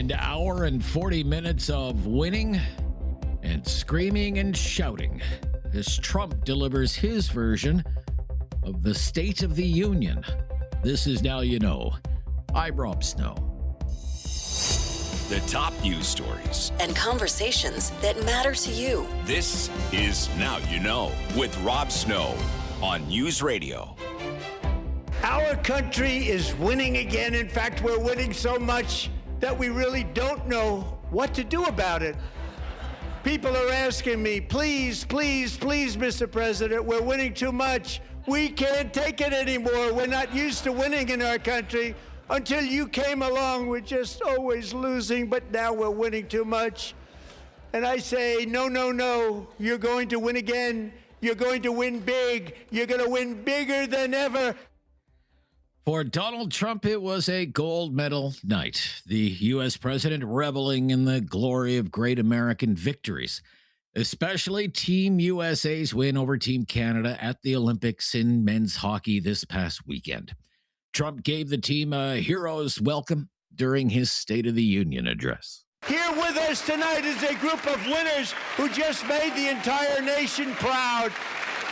An hour and 40 minutes of winning and screaming and shouting as Trump delivers his version of the State of the Union. This is Now You Know. I'm Rob Snow. The top news stories and conversations that matter to you. This is Now You Know with Rob Snow on News Radio. Our country is winning again. In fact, we're winning so much that we really don't know what to do about it. People are asking me, please, Mr. President, we're winning too much. We can't take it anymore. We're not used to winning in our country. Until you came along, we're just always losing, but now we're winning too much. And I say, no, you're going to win again. You're going to win big. You're going to win bigger than ever. For Donald Trump, it was a gold medal night. The U.S. president reveling in the glory of great American victories, especially Team USA's win over Team Canada at the Olympics in men's hockey this past weekend. Trump gave the team a hero's welcome during his State of the Union address. Here with us tonight is a group of winners who just made the entire nation proud.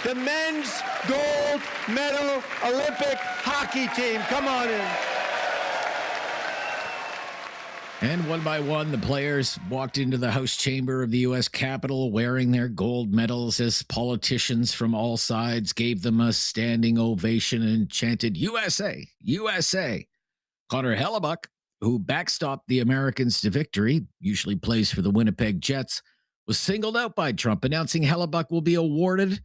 The men's gold medal Olympic hockey team. Come on in. And one by one, the players walked into the House chamber of the U.S. Capitol wearing their gold medals as politicians from all sides gave them a standing ovation and chanted, USA, USA. Connor Hellebuck, who backstopped the Americans to victory, usually plays for the Winnipeg Jets, was singled out by Trump, announcing Hellebuck will be awarded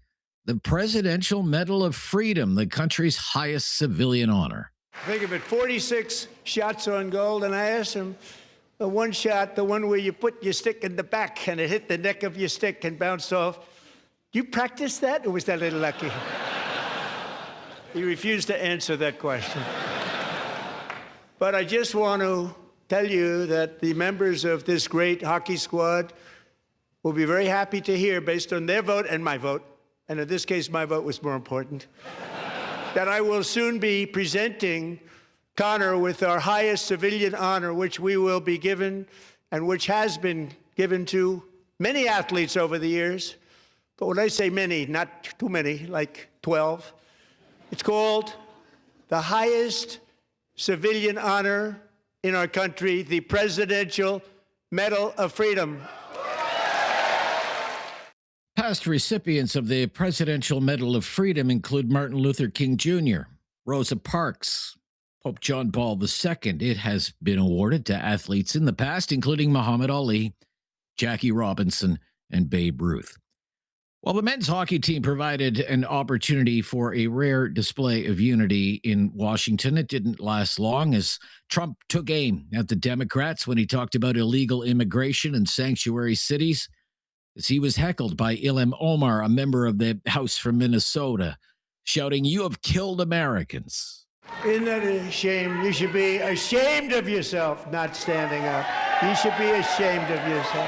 the Presidential Medal of Freedom, the country's highest civilian honor. Think of it, 46 shots on goal, and I asked him, the one shot, the one where you put your stick in the back and it hit the neck of your stick and bounced off. You practiced that, or was that a little lucky? He refused to answer that question. But I just want to tell you that the members of this great hockey squad will be very happy to hear, based on their vote and my vote, and in this case, my vote was more important, that I will soon be presenting Connor with our highest civilian honor, which we will be given and which has been given to many athletes over the years. But when I say many, not too many, like 12, it's called the highest civilian honor in our country, the Presidential Medal of Freedom. Past recipients of the Presidential Medal of Freedom include Martin Luther King Jr., Rosa Parks, Pope John Paul II. It has been awarded to athletes in the past, including Muhammad Ali, Jackie Robinson, and Babe Ruth. While the men's hockey team provided an opportunity for a rare display of unity in Washington, it didn't last long as Trump took aim at the Democrats when he talked about illegal immigration and sanctuary cities, as he was heckled by Ilham Omar, a member of the House from Minnesota, shouting, "You have killed Americans." Isn't that a shame? You should be ashamed of yourself not standing up. You should be ashamed of yourself.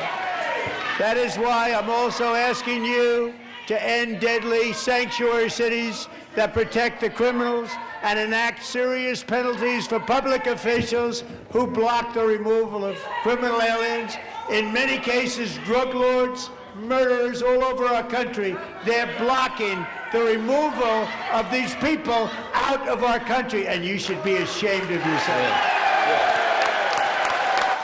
That is why I'm also asking you to end deadly sanctuary cities that protect the criminals and enact serious penalties for public officials who block the removal of criminal aliens. In many cases, drug lords, murderers all over our country, they're blocking the removal of these people out of our country, and you should be ashamed of yourself.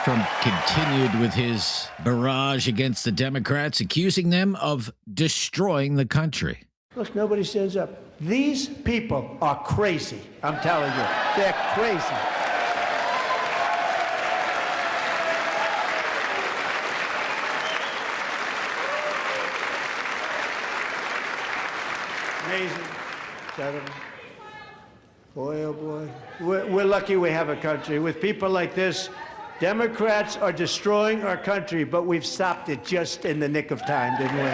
Trump continued with his barrage against the Democrats, accusing them of destroying the country. Look, nobody stands up. These people are crazy, I'm telling you. They're crazy. Amazing, gentlemen. Boy, oh boy. We're lucky we have a country. With people like this, Democrats are destroying our country, but we've stopped it just in the nick of time, didn't we?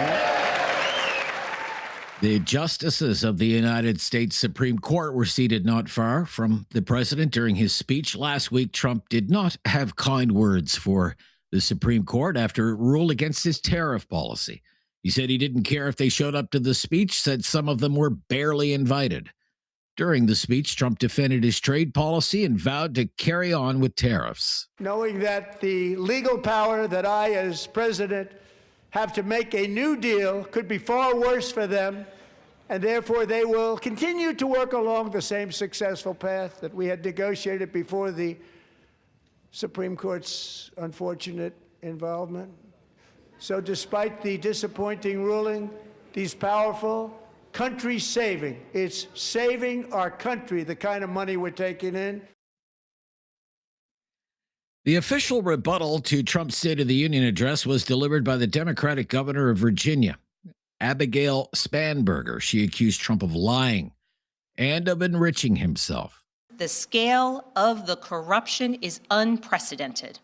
The justices of the United States Supreme Court were seated not far from the president during his speech. Last week, Trump did not have kind words for the Supreme Court after it ruled against his tariff policy. He said he didn't care if they showed up to the speech, said some of them were barely invited. During the speech, Trump defended his trade policy and vowed to carry on with tariffs. Knowing that the legal power that I, as president, have to make a new deal could be far worse for them, and therefore they will continue to work along the same successful path that we had negotiated before the Supreme Court's unfortunate involvement. So despite the disappointing ruling, these powerful country-saving, it's saving our country, the kind of money we're taking in. The official rebuttal to Trump's State of the Union address was delivered by the Democratic governor of Virginia, Abigail Spanberger. She accused Trump of lying and of enriching himself. The scale of the corruption is unprecedented.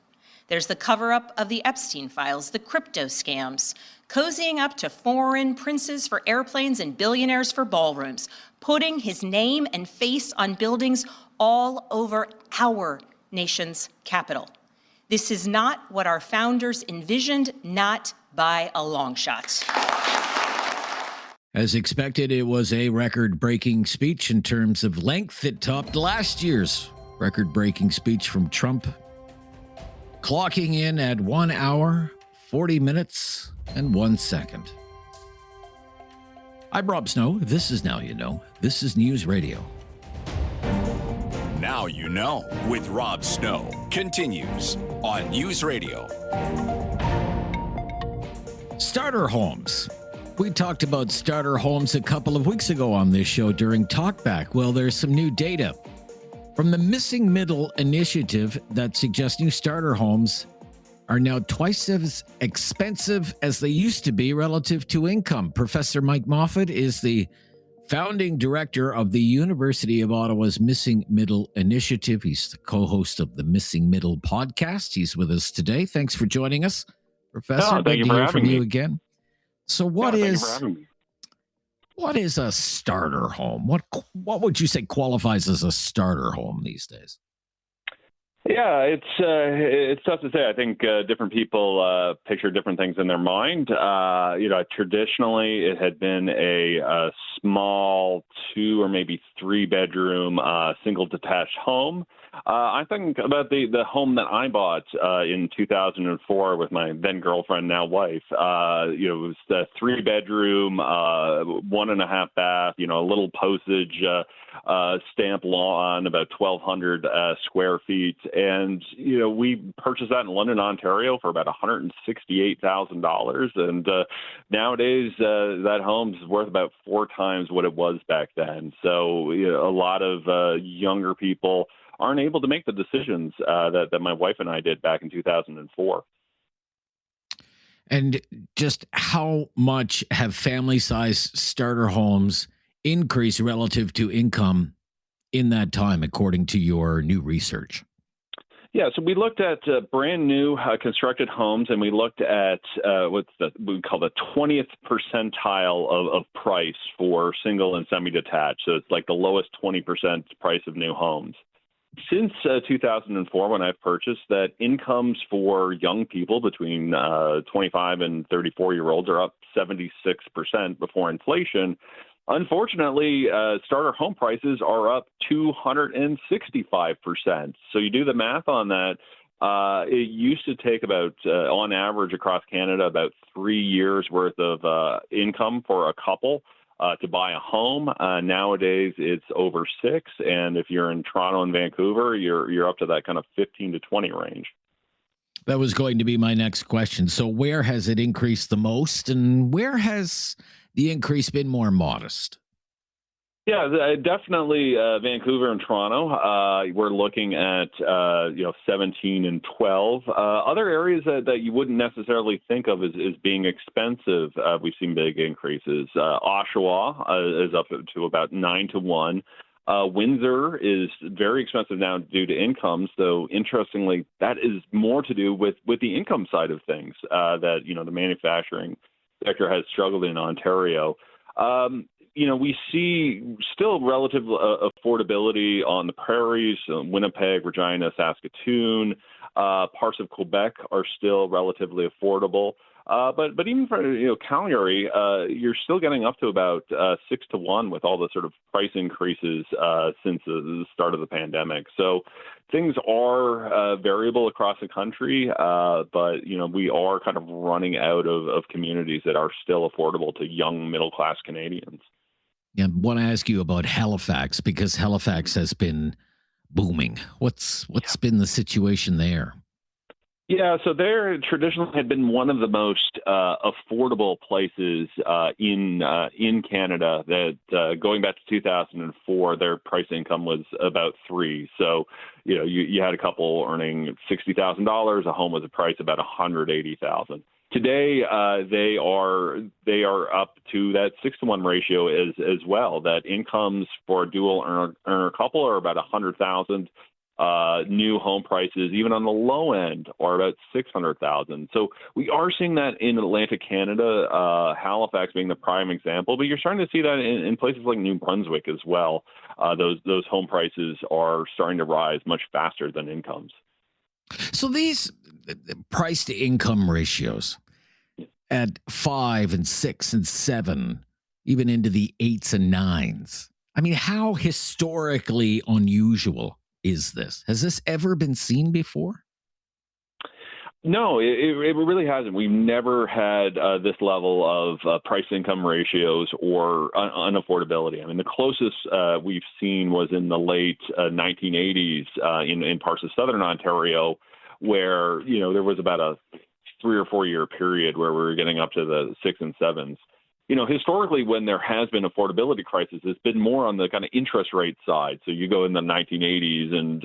There's the cover-up of the Epstein files, the crypto scams, cozying up to foreign princes for airplanes and billionaires for ballrooms, putting his name and face on buildings all over our nation's capital. This is not what our founders envisioned, not by a long shot. As expected, it was a record-breaking speech in terms of length. It topped last year's record-breaking speech from Trump, clocking in at 1 hour, 40 minutes, and 1 second. I'm Rob Snow. This is Now You Know. This is News Radio. Now You Know with Rob Snow continues on News Radio. Starter homes. We talked about starter homes a couple of weeks ago on this show during Talkback. Well, there's some new data from the Missing Middle Initiative that suggests new starter homes are now twice as expensive as they used to be relative to income. Professor Mike Moffatt is the founding director of the University of Ottawa's Missing Middle Initiative. He's the co-host of the Missing Middle podcast. He's with us today. Thanks for joining us, Professor. Thank you for having me. You again. So what Thank you for having me. What is a starter home? What would you say qualifies as a starter home these days? Yeah, it's tough to say. I think different people picture different things in their mind. Traditionally, it had been a small 2 or maybe 3 bedroom single detached home. I think about the home that I bought in 2004 with my then girlfriend, now wife. It was a 3 bedroom, 1.5 bath. A little postage stamp lawn, about 1,200 square feet, and we purchased that in London, Ontario, for about $168,000. And nowadays, that home's worth about 4 times what it was back then. So a lot of younger people aren't able to make the decisions that my wife and I did back in 2004. And just how much have family-sized starter homes increased relative to income in that time, according to your new research? Yeah, so we looked at brand new constructed homes, and we looked at we call the 20th percentile of price for single and semi-detached. So it's like the lowest 20% price of new homes. Since 2004, when I've purchased, that incomes for young people between 25 and 34-year-olds are up 76% before inflation. Unfortunately, starter home prices are up 265%. So you do the math on that. It used to take about, on average across Canada, about 3 years worth of income for a couple to buy a home. Nowadays, it's over 6. And if you're in Toronto and Vancouver, you're up to that kind of 15 to 20 range. That was going to be my next question. So where has it increased the most, and where has the increase been more modest? Yeah, definitely Vancouver and Toronto. We're looking at 17 and 12. Other areas that you wouldn't necessarily think of as being expensive, we've seen big increases. Oshawa is up to about 9 to 1. Windsor is very expensive now due to incomes, though interestingly, that is more to do with the income side of things, that, the manufacturing sector has struggled in Ontario. We see still relative affordability on the prairies, Winnipeg, Regina, Saskatoon. Parts of Quebec are still relatively affordable. But even for Calgary, you're still getting up to about 6-1 with all the sort of price increases since the start of the pandemic. So things are variable across the country, but we are kind of running out of communities that are still affordable to young middle class Canadians. Yeah, I want to ask you about Halifax because Halifax has been booming. What's been the situation there? Yeah, so there traditionally had been one of the most affordable places in Canada. That going back to 2004, their price income was about 3. So you had a couple earning $60,000. A home was a price about $180,000. Today, they are up to that 6-to-1 ratio as well. That incomes for a dual earner couple are about $100,000. New home prices, even on the low end, are about $600,000. So we are seeing that in Atlantic Canada, Halifax being the prime example. But you're starting to see that in places like New Brunswick as well. Those home prices are starting to rise much faster than incomes. So these price to income ratios at 5 and 6 and 7, even into the 8s and 9s. I mean, how historically unusual is this? Has this ever been seen before? No, it really hasn't. We've never had this level of price income ratios or unaffordability. I mean, the closest we've seen was in the late 1980s in parts of southern Ontario, where there was about a 3 or 4 year period where we were getting up to the 6 and 7s. Historically, when there has been affordability crisis, it's been more on the kind of interest rate side. So you go in the 1980s and,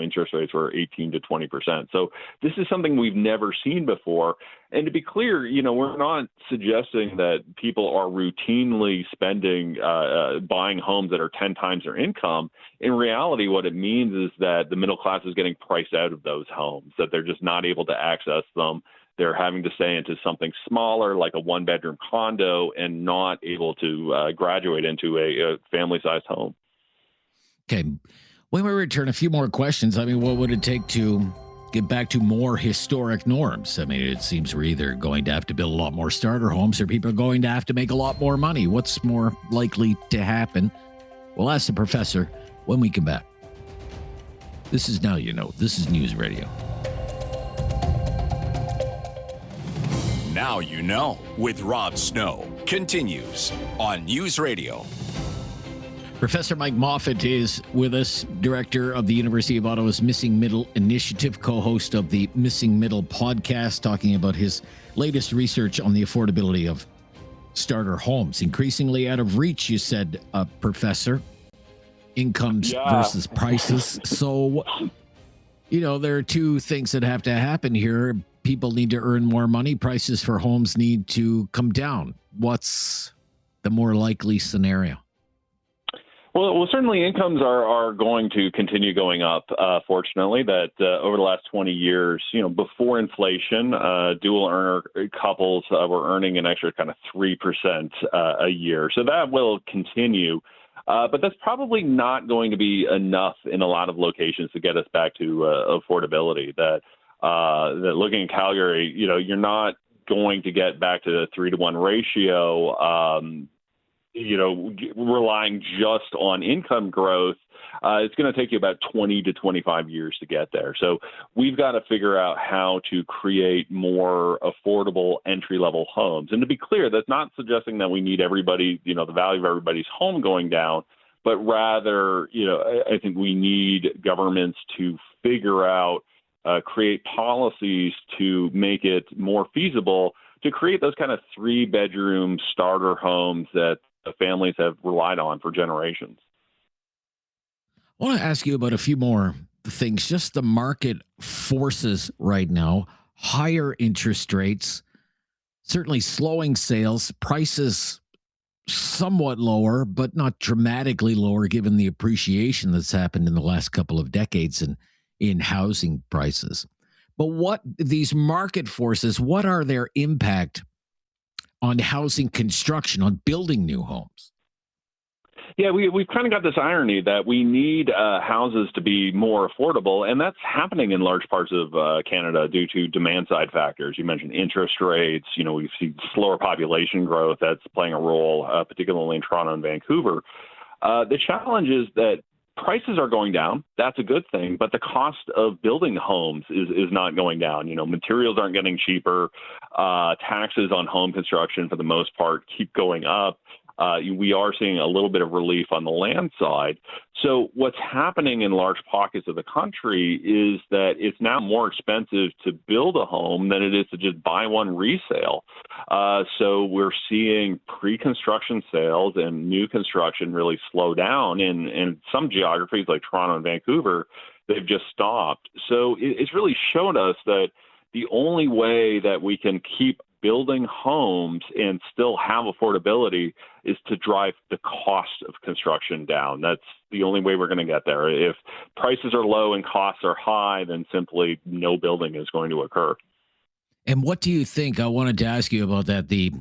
interest rates were 18 to 20%. So this is something we've never seen before. And to be clear, we're not suggesting that people are routinely spending, buying homes that are 10 times their income. In reality, what it means is that the middle class is getting priced out of those homes, that they're just not able to access them. They're having to stay into something smaller, like a one-bedroom condo, and not able to graduate into a family-sized home. Okay. When we return, a few more questions. I mean, what would it take to get back to more historic norms? I mean, it seems we're either going to have to build a lot more starter homes or people are going to have to make a lot more money. What's more likely to happen? We'll ask the professor when we come back. This is Now You Know. This is News Radio. Now You Know with Rob Snow continues on News Radio. Professor Mike Moffatt is with us, director of the University of Ottawa's Missing Middle Initiative, co-host of the Missing Middle podcast, talking about his latest research on the affordability of starter homes. Increasingly out of reach, you said, Professor. Incomes versus prices. So, there are two things that have to happen here. People need to earn more money. Prices for homes need to come down. What's the more likely scenario? Well, certainly incomes are going to continue going up, fortunately, that over the last 20 years, before inflation, dual earner couples were earning an extra kind of 3% a year. So that will continue. But that's probably not going to be enough in a lot of locations to get us back to affordability. That looking at Calgary, you're not going to get back to the 3-to-1 ratio, relying just on income growth. It's going to take you about 20 to 25 years to get there. So we've got to figure out how to create more affordable entry-level homes. And to be clear, that's not suggesting that we need everybody, the value of everybody's home going down, but rather, I think we need governments to figure out, create policies to make it more feasible to create those kind of 3-bedroom starter homes that families have relied on for generations. I want to ask you about a few more things. Just the market forces right now, higher interest rates, certainly slowing sales, prices somewhat lower, but not dramatically lower given the appreciation that's happened in the last couple of decades in housing prices. But what these market forces, what are their impact on housing construction, on building new homes? Yeah, we've kind of got this irony that we need houses to be more affordable, and that's happening in large parts of Canada due to demand-side factors. You mentioned interest rates. We've seen slower population growth that's playing a role, particularly in Toronto and Vancouver. The challenge is that prices are going down. That's a good thing, but the cost of building homes is not going down. Materials aren't getting cheaper. Taxes on home construction, for the most part, keep going up. We are seeing a little bit of relief on the land side. So what's happening in large pockets of the country is that it's now more expensive to build a home than it is to just buy one resale. So we're seeing pre-construction sales and new construction really slow down. In some geographies like Toronto and Vancouver, they've just stopped. So it's really shown us that the only way that we can keep building homes and still have affordability is to drive the cost of construction down. That's the only way we're going to get there. If prices are low and costs are high, then simply no building is going to occur. And what do you think? I wanted to ask you about that. The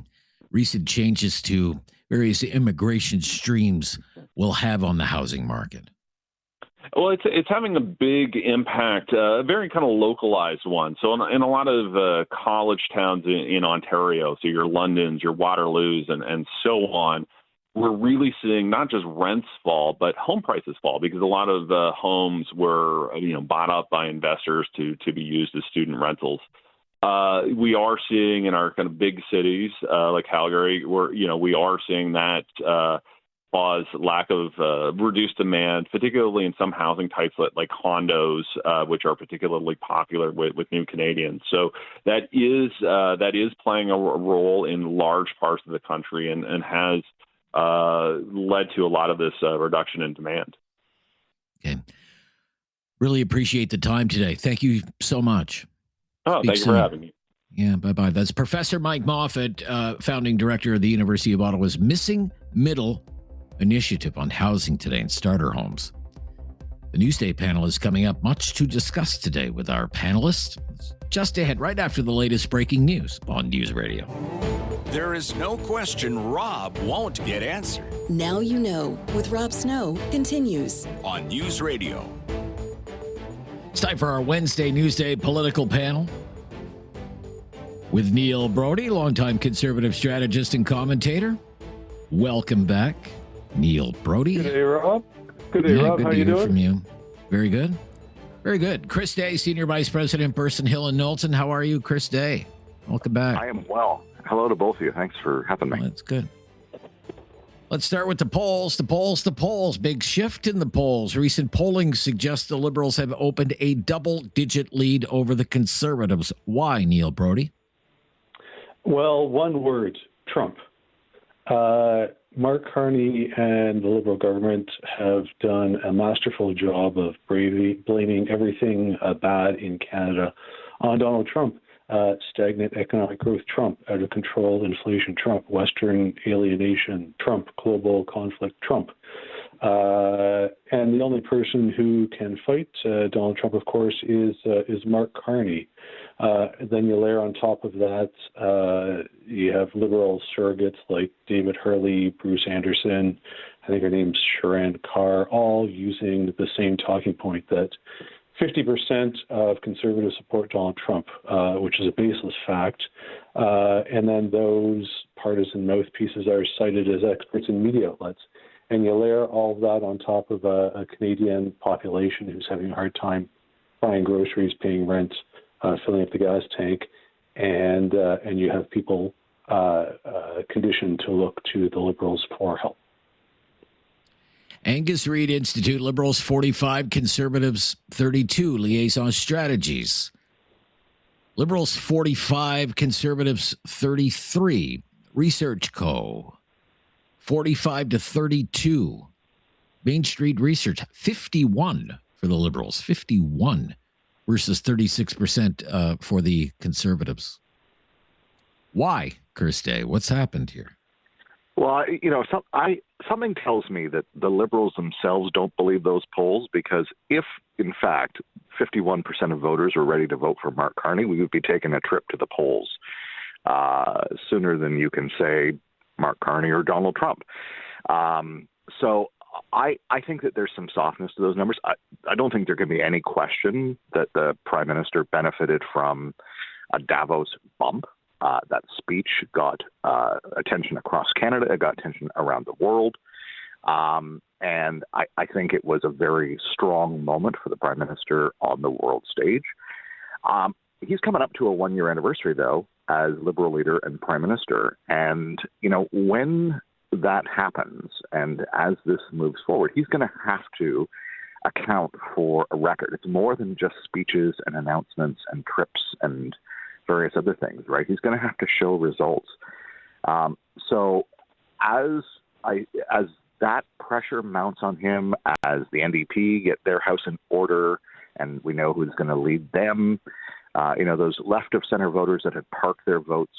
recent changes to various immigration streams will have on the housing market. Well, it's having a big impact, a very kind of localized one. So in a lot of college towns in Ontario, so your Londons, your Waterloos, and so on, we're really seeing not just rents fall, but home prices fall because a lot of homes were bought up by investors to be used as student rentals. We are seeing in our kind of big cities like Calgary, we are seeing that cause lack of reduced demand, particularly in some housing types like condos, which are particularly popular with new Canadians. So that is playing a role in large parts of the country and has led to a lot of this reduction in demand. Okay. Really appreciate the time today. Thank you so much. Oh, thank you for having me. Yeah, bye-bye. That's Professor Mike Moffatt, founding director of the University of Ottawa's Missing Middle Initiative on housing today and starter homes. The Newsday panel is coming up. Much to discuss today with our panelists. Just ahead, right after the latest breaking news on News Radio. There is no question Rob won't get answered. Now You Know with Rob Snow continues On News Radio. It's time for our Wednesday Newsday political panel with Neil Brodie, longtime conservative strategist and commentator. Welcome back, Neil Brodie. Good day, Rob. Good day, Rob. Good How to you hear doing? from you. Very good. Very good. Chris Day, Senior Vice President, Burson, Hill and Knowlton. How are you, Chris Day? Welcome back. I am well. Hello to both of you. Thanks for having me. Well, that's good. Let's start with the polls. The polls. Big shift in the polls. Recent polling suggests the Liberals have opened a double-digit lead over the Conservatives. Why, Neil Brodie? Well, one word, Trump. Mark Carney and the Liberal government have done a masterful job of blaming everything bad in Canada on Donald Trump. Stagnant economic growth, Trump. Out of control inflation, Trump. Western alienation, Trump. Global conflict, Trump. And the only person who can fight Donald Trump, of course, is Mark Carney. Then you layer on top of that, you have Liberal surrogates like David Hurley, Bruce Anderson, I think her name's Sharon Carr, all using the same talking point that 50% of conservatives support Donald Trump, which is a baseless fact. And then those partisan mouthpieces are cited as experts in media outlets. And you layer all of that on top of a Canadian population who's having a hard time buying groceries, paying rent, filling up the gas tank, and you have people conditioned to look to the Liberals for help. Angus Reid Institute, Liberals 45, Conservatives 32, liaison strategies. Liberals 45, Conservatives 33, Research Co. 45 to 32. Main Street Research, 51 for the Liberals, 51 versus 36% for the Conservatives. Why, Chris Day? What's happened here? Well, something tells me that the Liberals themselves don't believe those polls, because if, in fact, 51% of voters were ready to vote for Mark Carney, we would be taking a trip to the polls sooner than you can say Mark Carney or Donald Trump. So I think that there's some softness to those numbers. I don't think there can be any question that the Prime Minister benefited from a Davos bump. That speech got attention across Canada. It got attention around the world. And I think it was a very strong moment for the Prime Minister on the world stage. He's coming up to a one-year anniversary, though, as Liberal leader and Prime Minister. And, when that happens and as this moves forward, he's going to have to account for a record. It's more than just speeches and announcements and trips and various other things, right? He's going to have to show results. So as that pressure mounts on him, as the NDP get their house in order, and we know who's going to lead them, those left of center voters that had parked their votes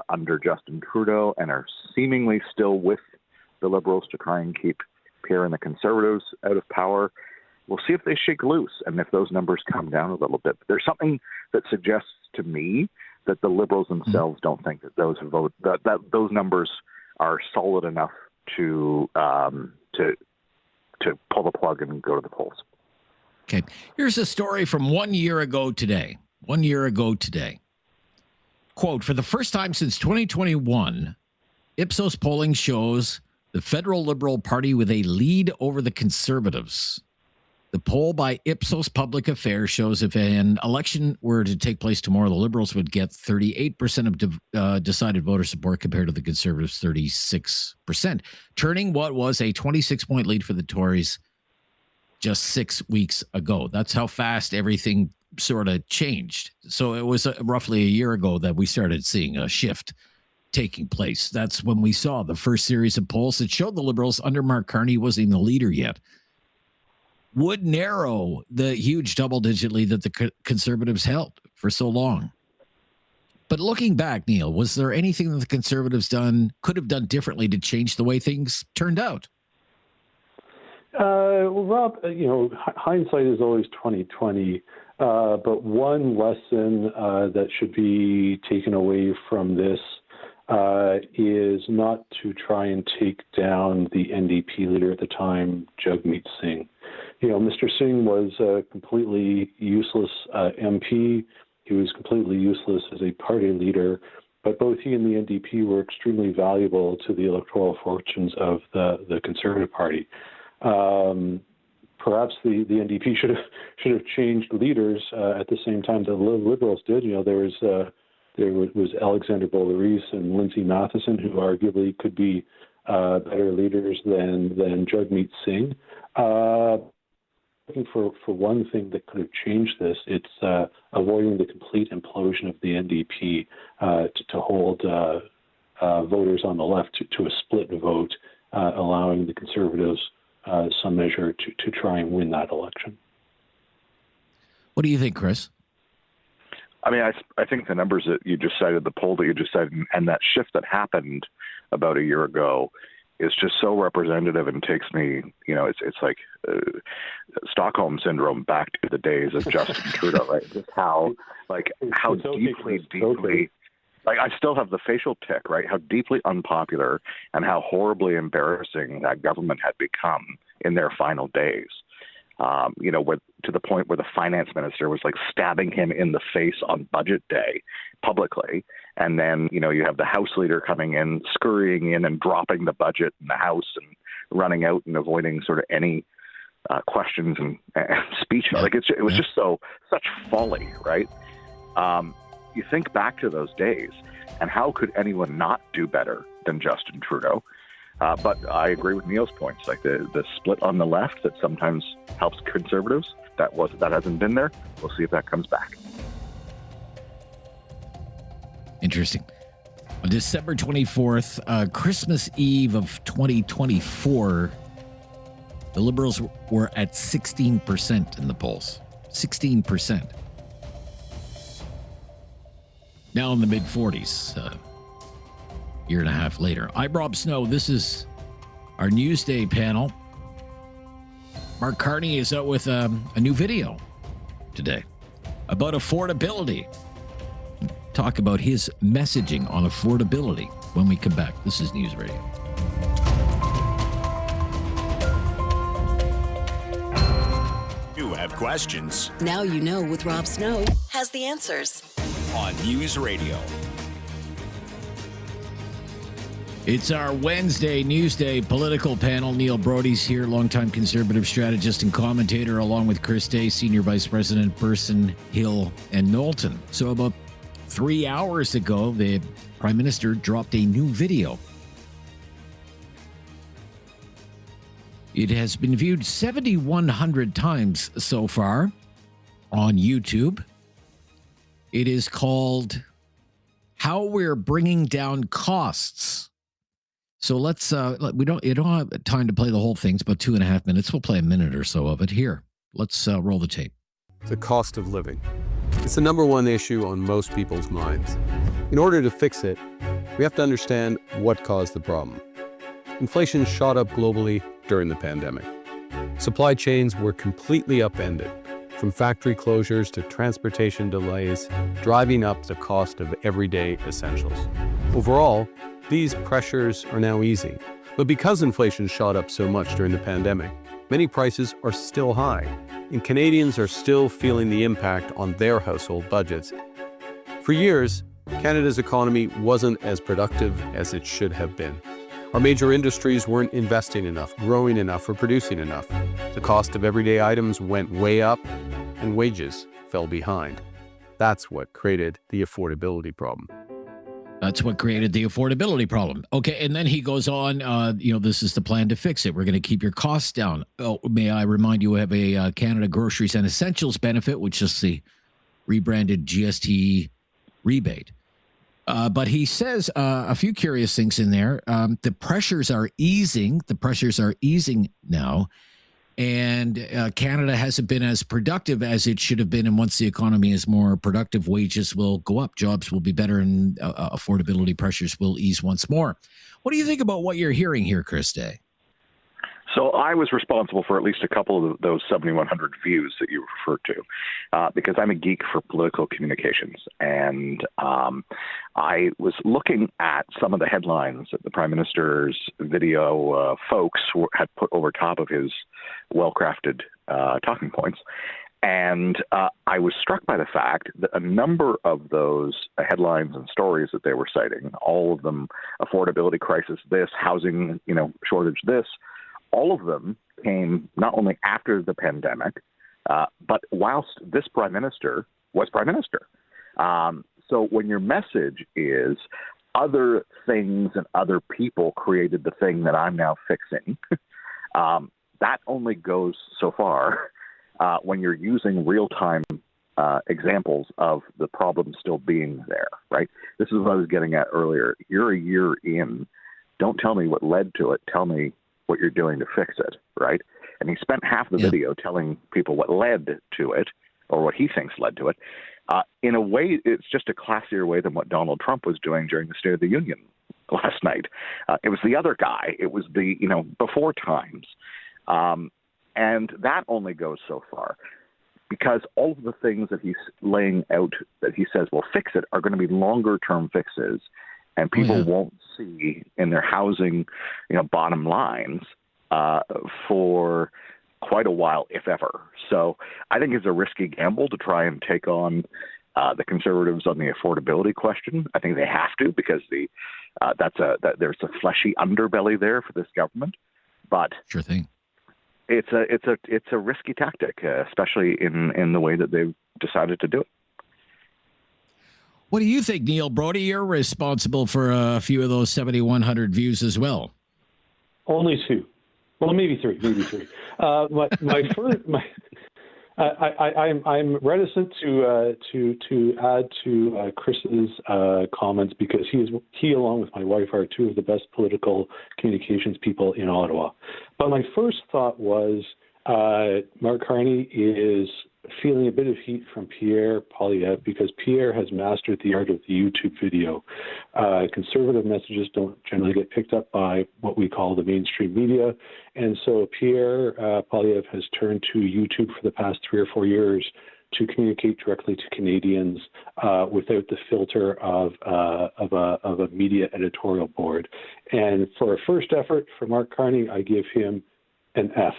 under Justin Trudeau and are seemingly still with the Liberals to try and keep Pierre and the Conservatives out of power. We'll see if they shake loose and if those numbers come down a little bit. But there's something that suggests to me that the Liberals themselves don't think that those those numbers are solid enough to pull the plug and go to the polls. Okay. Here's a story from 1 year ago today. 1 year ago today. Quote, for the first time since 2021, Ipsos polling shows the federal Liberal Party with a lead over the Conservatives. The poll by Ipsos Public Affairs shows if an election were to take place tomorrow, the Liberals would get 38% of decided voter support compared to the Conservatives' 36%, turning what was a 26-point lead for the Tories just 6 weeks ago. That's how fast everything sort of changed. So it was roughly a year ago that we started seeing a shift taking place. That's when we saw the first series of polls that showed the Liberals under Mark Carney wasn't even the leader yet, would narrow the huge double-digit lead that the Conservatives held for so long. But looking back, Neil, was there anything that the Conservatives could have done differently to change the way things turned out? Well, Rob, hindsight is always 20/20. But one lesson that should be taken away from this is not to try and take down the NDP leader at the time, Jagmeet Singh. Mr. Singh was a completely useless MP. He was completely useless as a party leader. But both he and the NDP were extremely valuable to the electoral fortunes of the Conservative Party. Perhaps the NDP should have changed leaders at the same time the Liberals did. There was Alexander Boulerice and Lindsay Matheson, who arguably could be better leaders than Jagmeet Singh. Looking for one thing that could have changed this, it's avoiding the complete implosion of the NDP to hold voters on the left to a split vote, allowing the Conservatives some measure to try and win that election. What do you think, Chris? I mean, I think the numbers that you just cited, the poll that you just cited, and that shift that happened about a year ago is just so representative and takes me, it's like Stockholm syndrome back to the days of Justin Trudeau, right? Just how deeply, like I still have the facial tic, right? How deeply unpopular and how horribly embarrassing that government had become in their final days. To the point where the finance minister was like stabbing him in the face on budget day publicly. And then, you have the House leader coming in, scurrying in and dropping the budget in the House and running out and avoiding sort of any questions and speech. Like it was just such folly, right? You think back to those days and how could anyone not do better than Justin Trudeau? But I agree with Neil's points, like the split on the left that sometimes helps Conservatives. That hasn't been there. We'll see if that comes back. Interesting. On December 24th, Christmas Eve of 2024, the Liberals were at 16% in the polls. 16%. Now in the mid-40s. Year and a half later. I'm Rob Snow. This is our Newsday panel. Mark Carney is out with a new video today about affordability. Talk about his messaging on affordability when we come back. This is News Radio. have questions. Now You Know with Rob Snow has the answers. On News Radio. It's our Wednesday Newsday political panel. Neil Brodie's here, longtime conservative strategist and commentator, along with Chris Day, Senior Vice President, Burson, Hill, and Knowlton. So about 3 hours ago, the Prime Minister dropped a new video. It has been viewed 7,100 times so far on YouTube. It is called How We're Bringing Down Costs. So let's, you don't have time to play the whole thing. It's about 2.5 minutes. We'll play a minute or so of it here. Let's roll the tape. The cost of living. It's the number one issue on most people's minds. In order to fix it, we have to understand what caused the problem. Inflation shot up globally during the pandemic. Supply chains were completely upended, from factory closures to transportation delays, driving up the cost of everyday essentials. Overall, these pressures are now easing. But because inflation shot up so much during the pandemic, many prices are still high, and Canadians are still feeling the impact on their household budgets. For years, Canada's economy wasn't as productive as it should have been. Our major industries weren't investing enough, growing enough, or producing enough. The cost of everyday items went way up, and wages fell behind. That's what created the affordability problem. That's what created the affordability problem. Okay, and then he goes on, this is the plan to fix it. We're going to keep your costs down. Oh, may I remind you, we have a Canada Groceries and Essentials benefit, which is the rebranded GST rebate. But he says a few curious things in there. The pressures are easing. The pressures are easing now. And Canada hasn't been as productive as it should have been. And once the economy is more productive, wages will go up, jobs will be better, and affordability pressures will ease once more. What do you think about what you're hearing here, Chris Day? So I was responsible for at least a couple of those 7,100 views that you referred to, because I'm a geek for political communications. And I was looking at some of the headlines that the Prime Minister's video folks had put over top of his well-crafted talking points. And I was struck by the fact that a number of those headlines and stories that they were citing, all of them affordability crisis, this, housing, shortage, this, all of them came not only after the pandemic, but whilst this Prime Minister was Prime Minister. So when your message is other things and other people created the thing that I'm now fixing, that only goes so far when you're using real-time examples of the problem still being there, right? This is what I was getting at earlier. You're a year in. Don't tell me what led to it. Tell me what you're doing to fix it, right? And he spent half the video telling people what led to it, or what he thinks led to it. In a way, it's just a classier way than what Donald Trump was doing during the State of the Union last night. It was the other guy. It was the, before times. And that only goes so far, because all of the things that he's laying out that he says will fix it are going to be longer-term fixes, and people won't see in their housing, bottom lines for quite a while, if ever. So I think it's a risky gamble to try and take on the Conservatives on the affordability question. I think they have to, because there's a fleshy underbelly there for this government. But sure thing. It's a risky tactic, especially in the way that they've decided to do it. What do you think, Neil Brodie? You're responsible for a few of those 7,100 views as well. Only two. Well, maybe three. I'm reticent to add to Chris's comments, because he along with my wife are two of the best political communications people in Ottawa. But my first thought was Mark Carney is feeling a bit of heat from Pierre Poilievre, because Pierre has mastered the art of the YouTube video. Conservative messages don't generally get picked up by what we call the mainstream media. And so Pierre Poilievre has turned to YouTube for the past 3 or 4 years to communicate directly to Canadians without the filter of a media editorial board. And for a first effort for Mark Carney, I give him an F.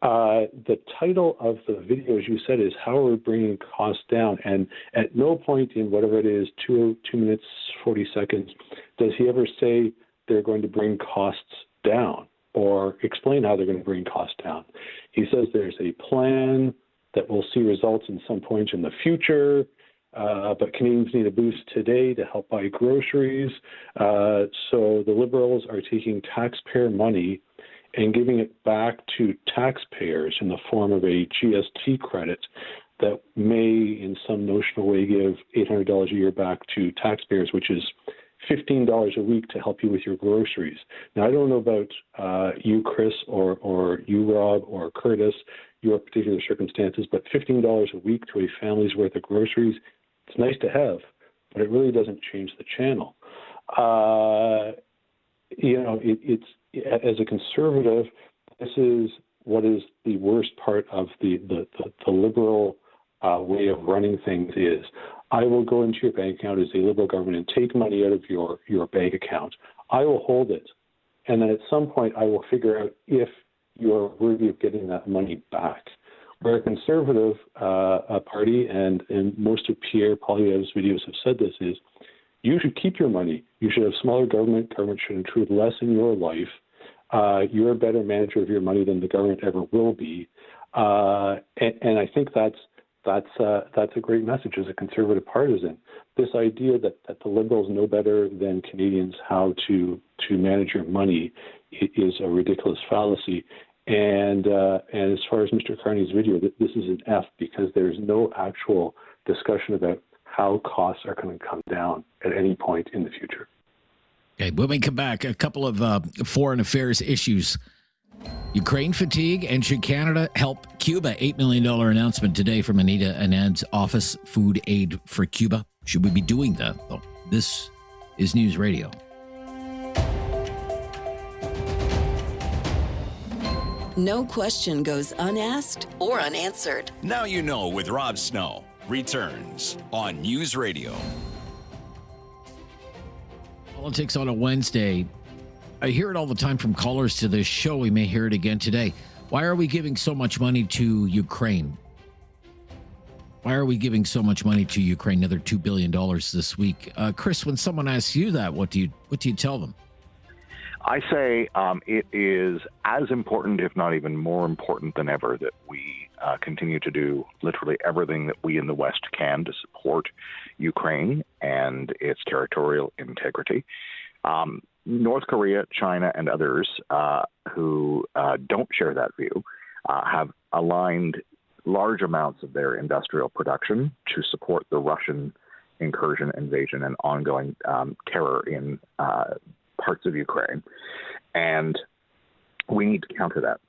The title of the video, as you said, is "How Are We Bringing Costs Down?" And at no point in whatever it is, 2 minutes, 40 seconds, does he ever say they're going to bring costs down or explain how they're going to bring costs down. He says there's a plan that will see results in some point in the future, but Canadians need a boost today to help buy groceries. So the Liberals are taking taxpayer money and giving it back to taxpayers in the form of a GST credit that may, in some notional way, give $800 a year back to taxpayers, which is $15 a week to help you with your groceries. Now, I don't know about you, Chris, or you, Rob, or Curtis, your particular circumstances, but $15 a week to a family's worth of groceries, it's nice to have, but it really doesn't change the channel. It's as a conservative, this is what is the worst part of the Liberal way of running things is, I will go into your bank account as a Liberal government and take money out of your bank account. I will hold it. And then at some point, I will figure out if you're worthy of getting that money back. We're a conservative party, and most of Pierre Poilievre's videos have said this, is you should keep your money. You should have smaller government. Government should intrude less in your life. You're a better manager of your money than the government ever will be. And I think that's a great message as a conservative partisan. This idea that the Liberals know better than Canadians how to manage your money is a ridiculous fallacy. And as far as Mr. Carney's video, this is an F, because there's no actual discussion about how costs are going to come down at any point in the future. Okay, when we come back, a couple of foreign affairs issues. Ukraine fatigue, and should Canada help Cuba? $8 million announcement today from Anita Anand's office, Food Aid for Cuba. Should we be doing that, though? This is News Radio. No question goes unasked or unanswered. Now You Know with Rob Snow returns on News Radio. Politics on a Wednesday. I hear it all the time from callers to this show. We may hear it again today. Why are we giving so much money to Ukraine? Why are we giving so much money to Ukraine? Another $2 billion this week. Chris, when someone asks you that, what do you tell them? I say it is as important, if not even more important than ever, that we continue to do literally everything that we in the West can to support Ukraine and its territorial integrity. North Korea, China, and others who don't share that view have aligned large amounts of their industrial production to support the Russian incursion, invasion, and ongoing terror in parts of Ukraine. And we need to counter that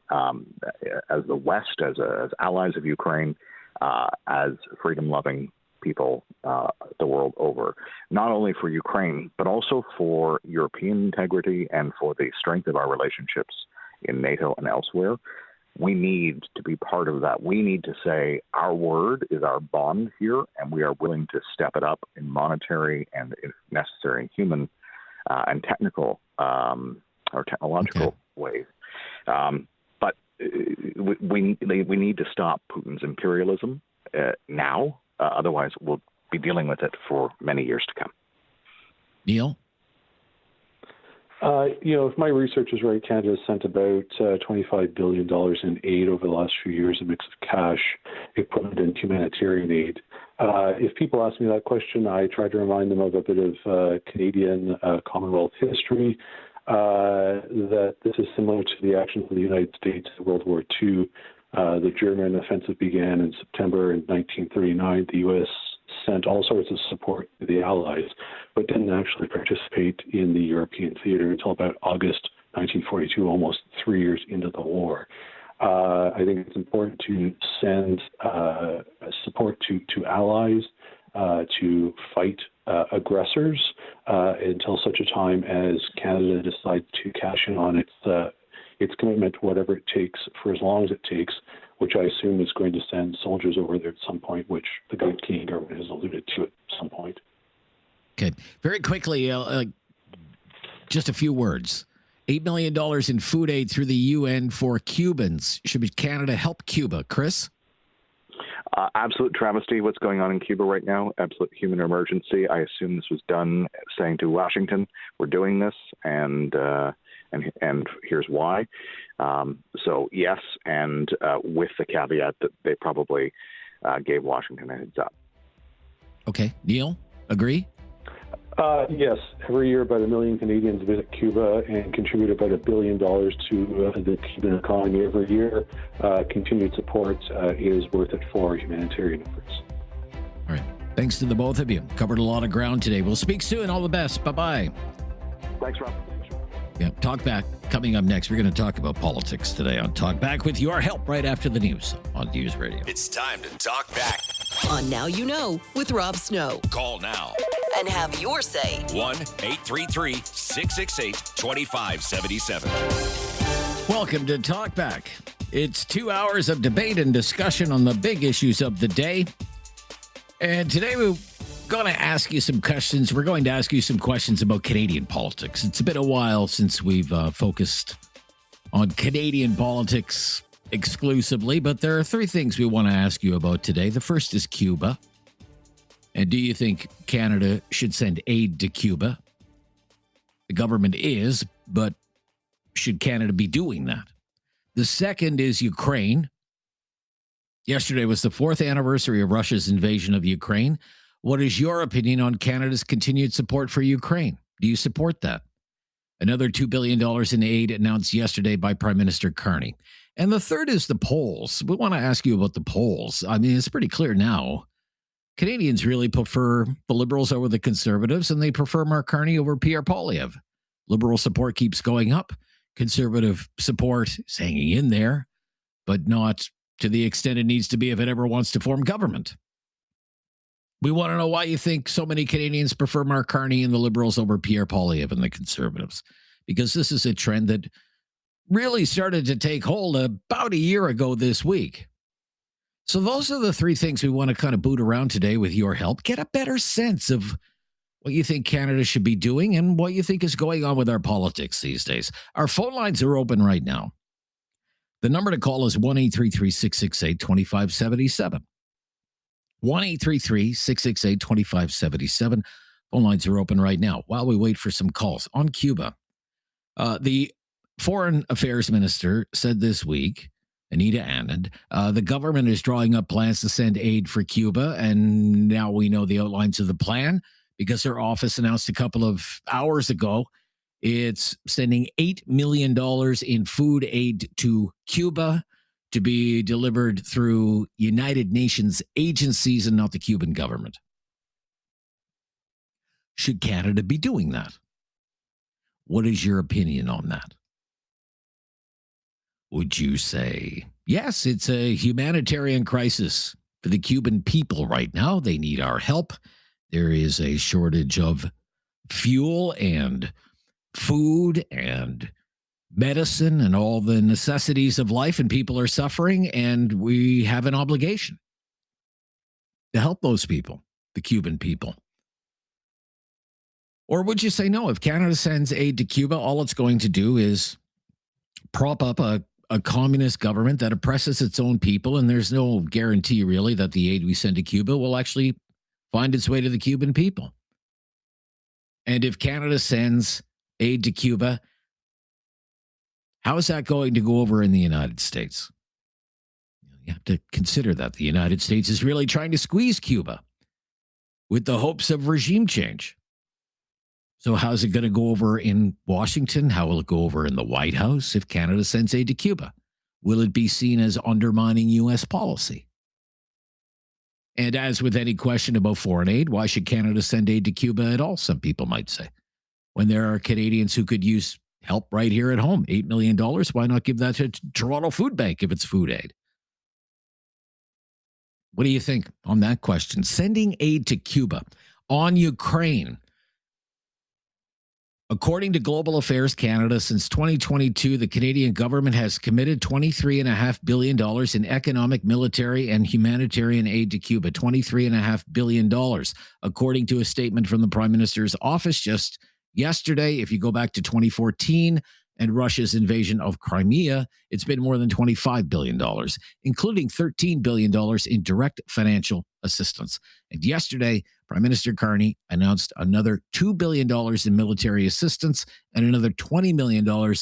as the West, as allies of Ukraine, as freedom-loving people the world over, not only for Ukraine, but also for European integrity and for the strength of our relationships in NATO and elsewhere. We need to be part of that. We need to say our word is our bond here, and we are willing to step it up in monetary and, if necessary, human and technical or technological ways. But we need to stop Putin's imperialism now. Otherwise, we'll be dealing with it for many years to come. Neil? If my research is right, Canada has sent about $25 billion in aid over the last few years, a mix of cash, equipment, and humanitarian aid. If people ask me that question, I try to remind them of a bit of Canadian Commonwealth history, that this is similar to the actions of the United States in World War II. The German offensive began in September in 1939. The U.S. sent all sorts of support to the Allies, but didn't actually participate in the European theater until about August 1942, almost 3 years into the war. I think it's important to send support to allies to fight aggressors until such a time as Canada decides to cash in on its commitment, whatever it takes, for as long as it takes, which I assume is going to send soldiers over there at some point, which the Canadian government has alluded to at some point. Okay. Very quickly, just a few words. $8 million in food aid through the UN for Cubans. Should Canada help Cuba? Chris? Absolute travesty what's going on in Cuba right now. Absolute human emergency. I assume this was done saying to Washington, we're doing this, and here's why. So yes, and with the caveat that they probably gave Washington a heads up. Okay. Neil, agree? Yes. Every year, about 1 million Canadians visit Cuba and contribute about $1 billion to the Cuban economy every year. Continued support is worth it for humanitarian efforts. All right. Thanks to the both of you. Covered a lot of ground today. We'll speak soon. All the best. Bye-bye. Thanks, Rob. Yeah, Talkback coming up next. We're going to talk about politics today on Talkback with your help right after the news on News Radio. It's time to talk back. On Now You Know with Rob Snow. Call now. And have your say. 1-833-668-2577. Welcome to Talkback. It's 2 hours of debate and discussion on the big issues of the day. And today we're going to ask you some questions. We're going to ask you some questions about Canadian politics. It's been a while since we've focused on Canadian politics exclusively, but there are three things we want to ask you about today. The first is Cuba. And do you think Canada should send aid to Cuba? The government is, but should Canada be doing that? The second is Ukraine. Yesterday was the 4th anniversary of Russia's invasion of Ukraine. What is your opinion on Canada's continued support for Ukraine? Do you support that? Another $2 billion in aid announced yesterday by Prime Minister Carney. And the third is the polls. We want to ask you about the polls. I mean, it's pretty clear now. Canadians really prefer the Liberals over the Conservatives, and they prefer Mark Carney over Pierre Poilievre. Liberal support keeps going up. Conservative support is hanging in there, but not to the extent it needs to be if it ever wants to form government. We want to know why you think so many Canadians prefer Mark Carney and the Liberals over Pierre Poilievre and the Conservatives, because this is a trend that really started to take hold about a year ago this week. So those are the three things we want to kind of boot around today with your help. Get a better sense of what you think Canada should be doing and what you think is going on with our politics these days. Our phone lines are open right now. The number to call is 1-833-668-2577. 1-833-668-2577. Phone lines are open right now while we wait for some calls. On Cuba, the Foreign Affairs Minister said this week, Anita Anand, the government is drawing up plans to send aid for Cuba, and now we know the outlines of the plan because her office announced a couple of hours ago it's sending $8 million in food aid to Cuba to be delivered through United Nations agencies and not the Cuban government. Should Canada be doing that? What is your opinion on that? Would you say, yes, it's a humanitarian crisis for the Cuban people right now. They need our help. There is a shortage of fuel and food and medicine and all the necessities of life, and people are suffering, and we have an obligation to help those people, the Cuban people. Or would you say, no, if Canada sends aid to Cuba, all it's going to do is prop up a communist government that oppresses its own people, and there's no guarantee, really, that the aid we send to Cuba will actually find its way to the Cuban people. And if Canada sends aid to Cuba, how is that going to go over in the United States? You have to consider that the United States is really trying to squeeze Cuba with the hopes of regime change. So how's it going to go over in Washington? How will it go over in the White House if Canada sends aid to Cuba? Will it be seen as undermining U.S. policy? And as with any question about foreign aid, why should Canada send aid to Cuba at all, some people might say, when there are Canadians who could use help right here at home? $8 million, why not give that to Toronto Food Bank if it's food aid? What do you think on that question? Sending aid to Cuba. On Ukraine, according to Global Affairs Canada, since 2022, the Canadian government has committed $23.5 billion in economic, military, and humanitarian aid to Cuba. $23.5 billion, according to a statement from the Prime Minister's office just yesterday. If you go back to 2014, and Russia's invasion of Crimea, it's been more than $25 billion, including $13 billion in direct financial assistance. And yesterday, Prime Minister Carney announced another $2 billion in military assistance and another $20 million to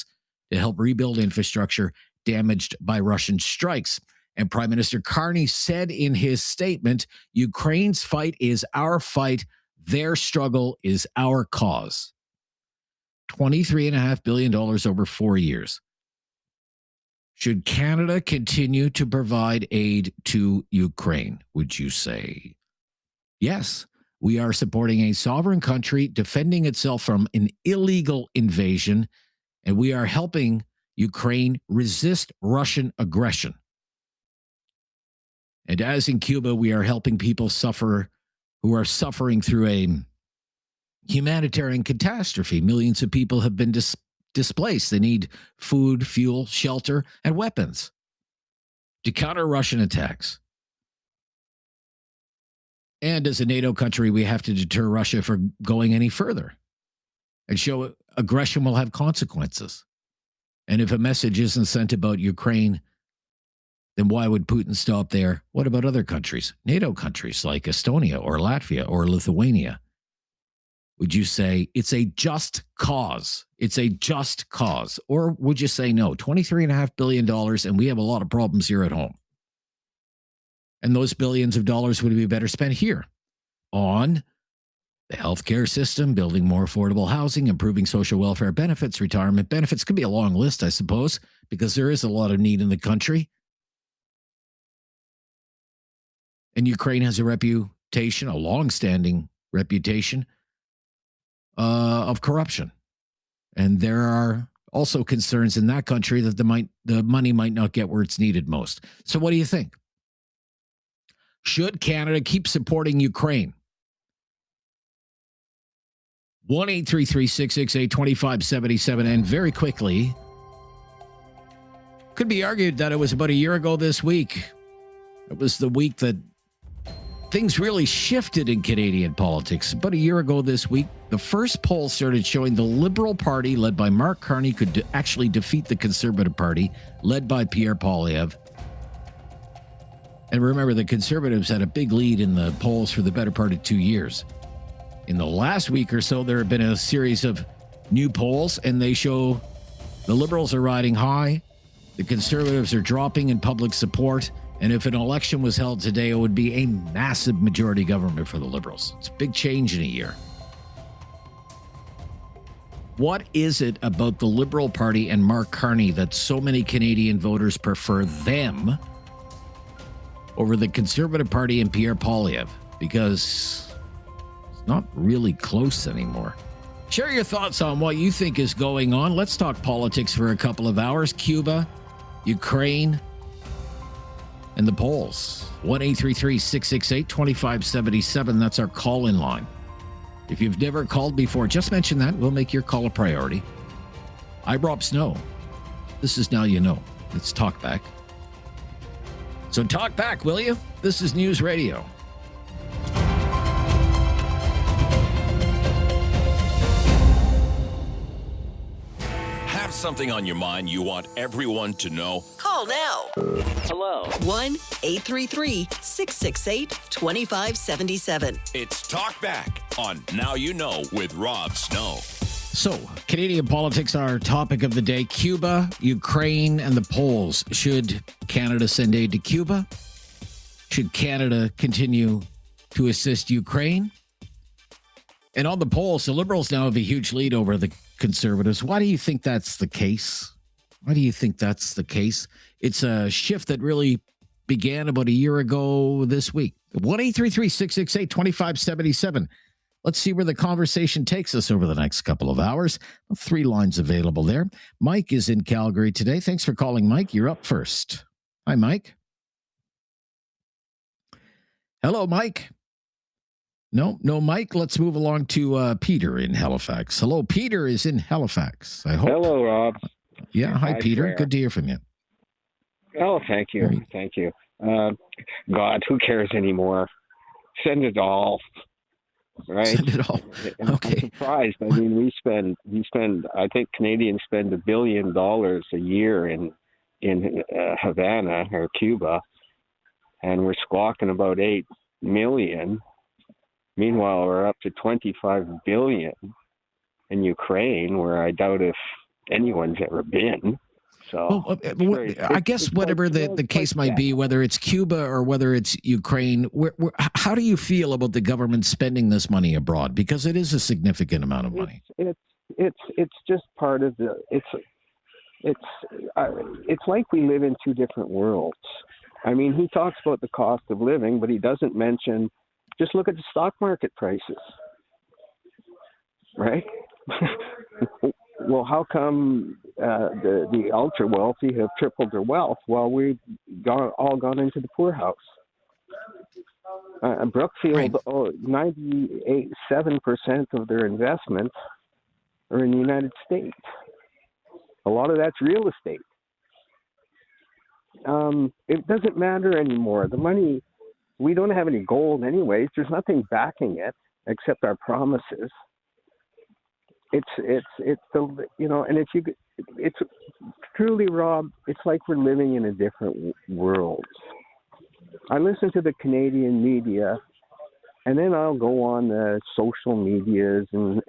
help rebuild infrastructure damaged by Russian strikes. And Prime Minister Carney said in his statement, Ukraine's fight is our fight. Their struggle is our cause. $23.5 billion over 4 years. Should Canada continue to provide aid to Ukraine, would you say? Yes, we are supporting a sovereign country defending itself from an illegal invasion, and we are helping Ukraine resist Russian aggression. And as in Cuba, we are helping people who are suffering through a humanitarian catastrophe. Millions of people have been displaced. They need food, fuel, shelter, and weapons to counter Russian attacks. And as a NATO country, we have to deter Russia from going any further and show aggression will have consequences. And if a message isn't sent about Ukraine, then why would Putin stop there? What about other countries, NATO countries like Estonia or Latvia or Lithuania? Would you say it's a just cause? It's a just cause. Or would you say no, $23.5 billion and we have a lot of problems here at home? And those billions of dollars would be better spent here on the healthcare system, building more affordable housing, improving social welfare benefits, retirement benefits. Could be a long list, I suppose, because there is a lot of need in the country. And Ukraine has a reputation, a long-standing reputation of corruption. And there are also concerns in that country that the money might not get where it's needed most. So what do you think? Should Canada keep supporting Ukraine? 1-833-668-2577. And very quickly, could be argued that it was about a year ago this week. It was the week that things really shifted in Canadian politics. About a year ago this week, the first poll started showing the Liberal Party, led by Mark Carney, could actually defeat the Conservative Party, led by Pierre Poilievre. And remember, the Conservatives had a big lead in the polls for the better part of 2 years. In the last week or so, there have been a series of new polls, and they show the Liberals are riding high, the Conservatives are dropping in public support, and if an election was held today, it would be a massive majority government for the Liberals. It's a big change in a year. What is it about the Liberal Party and Mark Carney that so many Canadian voters prefer them over the Conservative Party and Pierre Poilievre? Because it's not really close anymore. Share your thoughts on what you think is going on. Let's talk politics for a couple of hours. Cuba, Ukraine, and the polls. 1-833-668-2577. That's our call-in line. If you've never called before, just mention that. We'll make your call a priority. I'm Rob Snow. This is Now You Know. It's Talkback. So talk back, will you? This is News Radio. Have something on your mind you want everyone to know? Call now. Hello. 1-833-668-2577. It's Talkback on Now You Know with Rob Snow. So, Canadian politics, our topic of the day, Cuba, Ukraine, and the polls. Should Canada send aid to Cuba? Should Canada continue to assist Ukraine? And on the polls, the Liberals now have a huge lead over the Conservatives. Why do you think that's the case? Why do you think that's the case? It's a shift that really began about a year ago this week. 1-833-668-2577. Let's see where the conversation takes us over the next couple of hours. 3 lines available there. Mike is in Calgary today. Thanks for calling, Mike. You're up first. Hi, Mike. Hello, Mike. No, Mike. Let's move along to Peter in Halifax. Hello, Peter is in Halifax. I hope. Hello, Rob. Yeah, hi, Peter. Claire. Good to hear from you. Oh, thank you. Thank you. God, who cares anymore? Send it all. right? Send it all. Okay. I'm surprised. I mean, we spend. I think Canadians spend $1 billion a year in Havana or Cuba, and we're squawking about 8 million. Meanwhile, we're up to 25 billion in Ukraine, where I doubt if anyone's ever been. So I guess whatever the case might be, whether it's Cuba or whether it's Ukraine, how do you feel about the government spending this money abroad? Because it is a significant amount of money. It's just part of the. It's like we live in two different worlds. I mean, he talks about the cost of living, but he doesn't mention. Just look at the stock market prices, right? Well, how come the ultra wealthy have tripled their wealth while we've all gone into the poorhouse? Brookfield, 97% of their investments are in the United States. A lot of that's real estate. It doesn't matter anymore. The money, we don't have any gold anyways. There's nothing backing it except our promises. It's truly, Rob, it's like we're living in a different world. I listen to the Canadian media, and then I'll go on the social medias and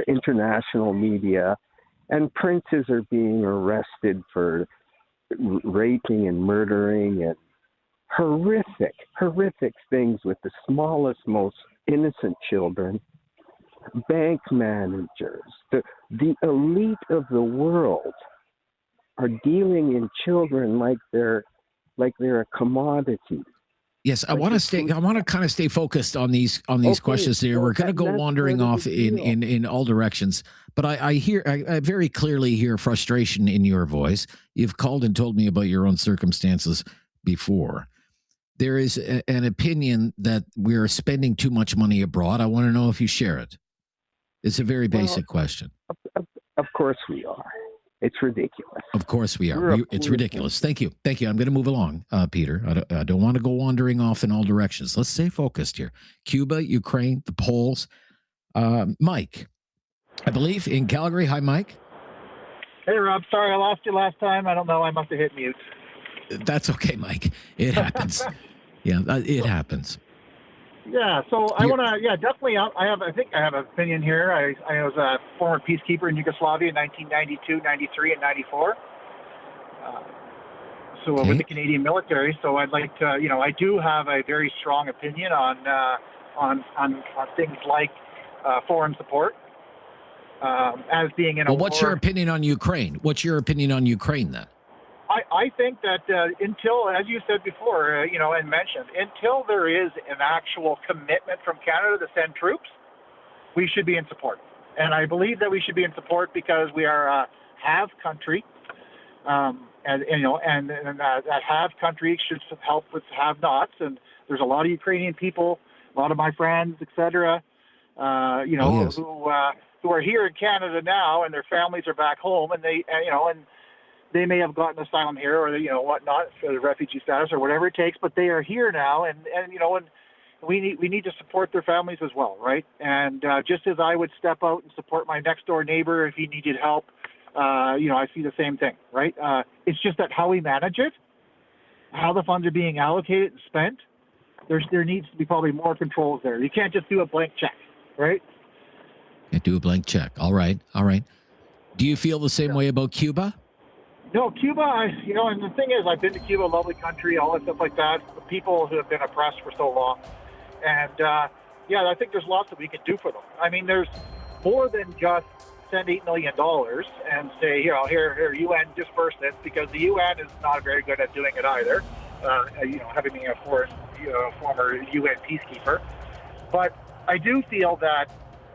international media, and princes are being arrested for raping and murdering and horrific things with the smallest, most innocent children. Bank managers, the elite of the world are dealing in children like they're a commodity. Yes, I want to kind of stay focused on these questions here. We're going to go wandering off in all directions, but I very clearly hear frustration in your voice. You've called and told me about your own circumstances before. There is an opinion that we're spending too much money abroad. I want to know if you share it. It's a very basic question. Of course we are. It's ridiculous. Of course we are. It's ridiculous. Thank you. I'm going to move along, Peter. I don't want to go wandering off in all directions. Let's stay focused here. Cuba, Ukraine, the polls. Mike, I believe in Calgary. Hi, Mike. Hey, Rob. Sorry I lost you last time. I don't know. I must have hit mute. That's okay, Mike. It happens. Yeah, it happens. Yeah, so I want to, definitely. I think I have an opinion here. I was a former peacekeeper in Yugoslavia in 1992, 93, and 94. With the Canadian military. So I'd like to, I do have a very strong opinion on things like foreign support as being in a war. Well, what's your opinion on Ukraine? What's your opinion on Ukraine then? I think that until, as you said before, and mentioned, until there is an actual commitment from Canada to send troops, we should be in support. And I believe that we should be in support because we are a have country, and that have country should help with have-nots. And there's a lot of Ukrainian people, a lot of my friends, etc. Who are here in Canada now, and their families are back home, and they may have gotten asylum here or, whatnot, for the refugee status or whatever it takes, but they are here now. And we need to support their families as well, right? And just as I would step out and support my next door neighbor if he needed help, I see the same thing, right? It's just that how we manage it, how the funds are being allocated and spent, there needs to be probably more controls there. You can't just do a blank check, right? Can't do a blank check. All right. Do you feel the same way about Cuba? No, Cuba, and the thing is, I've been to Cuba, a lovely country, all that stuff like that. The people who have been oppressed for so long. And, I think there's lots that we can do for them. I mean, there's more than just send $8 million and say, here, UN disperse this, because the UN is not very good at doing it either, having been a former UN peacekeeper. But I do feel that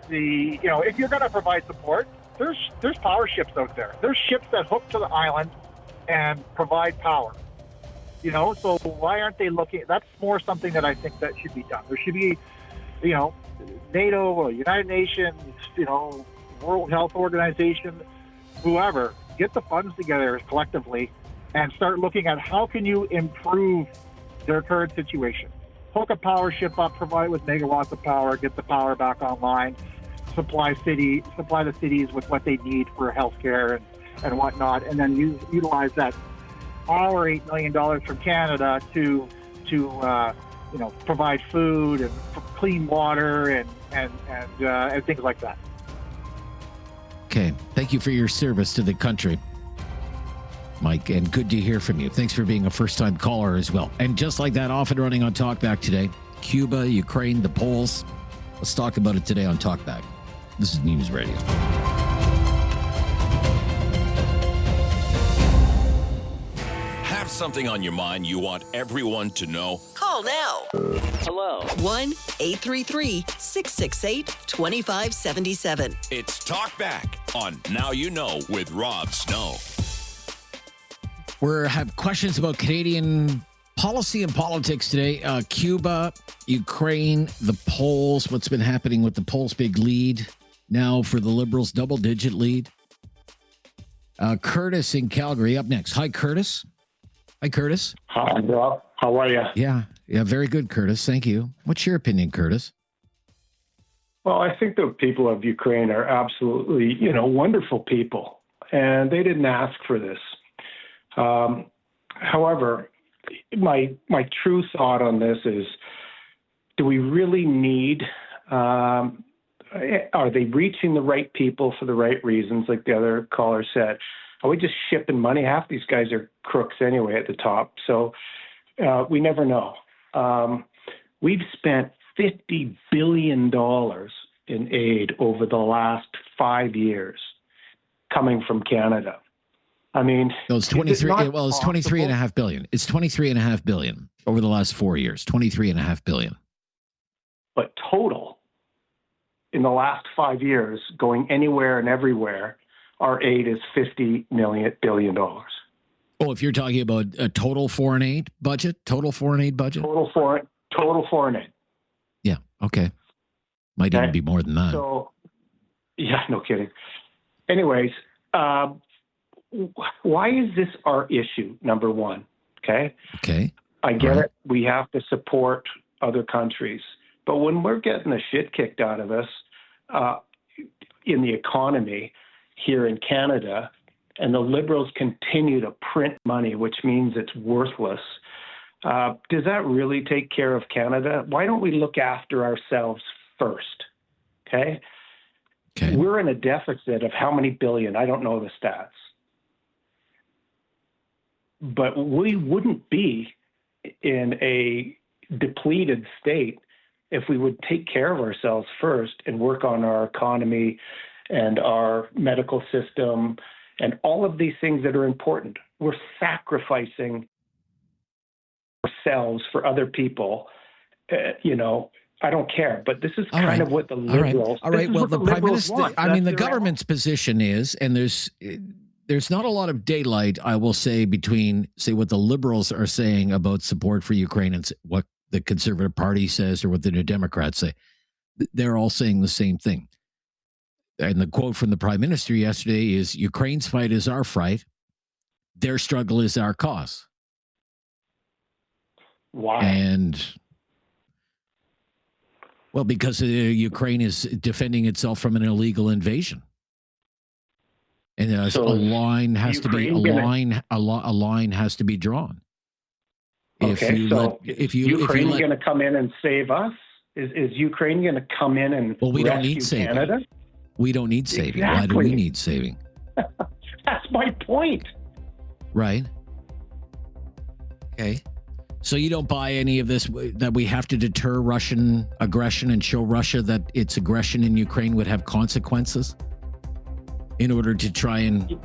if you're going to provide support, there's power ships out there. There's ships that hook to the island and provide power. So why aren't they looking? That's more something that I think that should be done. There should be, NATO or United Nations, World Health Organization, whoever, get the funds together collectively and start looking at how can you improve their current situation. hook a power ship up, provide it with megawatts of power, get the power back online, supply the cities with what they need for healthcare and whatnot, and then utilize that our $8 million from Canada to provide food and clean water and things like that. Okay. Thank you for your service to the country, Mike, and good to hear from you. Thanks for being a first-time caller as well. And just like that, off and running on Talkback today, Cuba, Ukraine, the polls. Let's talk about it today on Talkback. This is News Radio. Have something on your mind you want everyone to know? Call now. Hello. 1-833-668-2577. It's Talkback on Now You Know with Rob Snow. We have questions about Canadian policy and politics today. Cuba, Ukraine, the polls, what's been happening with the polls, big lead now for the Liberals, double-digit lead. Curtis in Calgary up next. Hi, Curtis. Hi, Curtis. Hi, Rob. How are you? Yeah, very good, Curtis. Thank you. What's your opinion, Curtis? Well, I think the people of Ukraine are absolutely, wonderful people, and they didn't ask for this. However, my true thought on this is, do we really need, are they reaching the right people for the right reasons, like the other caller said? Are we just shipping money? Half these guys are crooks anyway at the top, so we never know. We've spent $50 billion in aid over the last 5 years coming from Canada. I mean, it's 23. It's 23.5 billion. It's 23.5 billion over the last 4 years. 23.5 billion. But total in the last 5 years, going anywhere and everywhere, our aid is $50 billion. Oh, if you're talking about a total foreign aid budget, Total foreign aid. Yeah. Okay. Might even be more than that. So, yeah, no kidding. Anyways, why is this our issue? Number one. Okay. I get it. We have to support other countries, but when we're getting the shit kicked out of us in the economy here in Canada, and the Liberals continue to print money, which means it's worthless. Does that really take care of Canada? Why don't we look after ourselves first? Okay. We're in a deficit of how many billion? I don't know the stats. But we wouldn't be in a depleted state if we would take care of ourselves first and work on our economy and our medical system and all of these things that are important. We're sacrificing ourselves for other people. I don't care, but this is kind of what the Liberals. All right. Well, the Prime Minister. The government's position is, and there's not a lot of daylight, I will say, between what the Liberals are saying about support for Ukraine and what the Conservative Party says or what the New Democrats say. They're all saying the same thing. And the quote from the Prime Minister yesterday is, Ukraine's fight is our fight. Their struggle is our cause. Why? And, well, because Ukraine is defending itself from an illegal invasion. And a line has to be a line has to be drawn. Okay, if Ukraine going to come in and save us? Is Ukraine going to come in and we don't need saving Canada? We don't need saving. Exactly. Why do we need saving? That's my point. Right. Okay. So you don't buy any of this, that we have to deter Russian aggression and show Russia that its aggression in Ukraine would have consequences in order to try and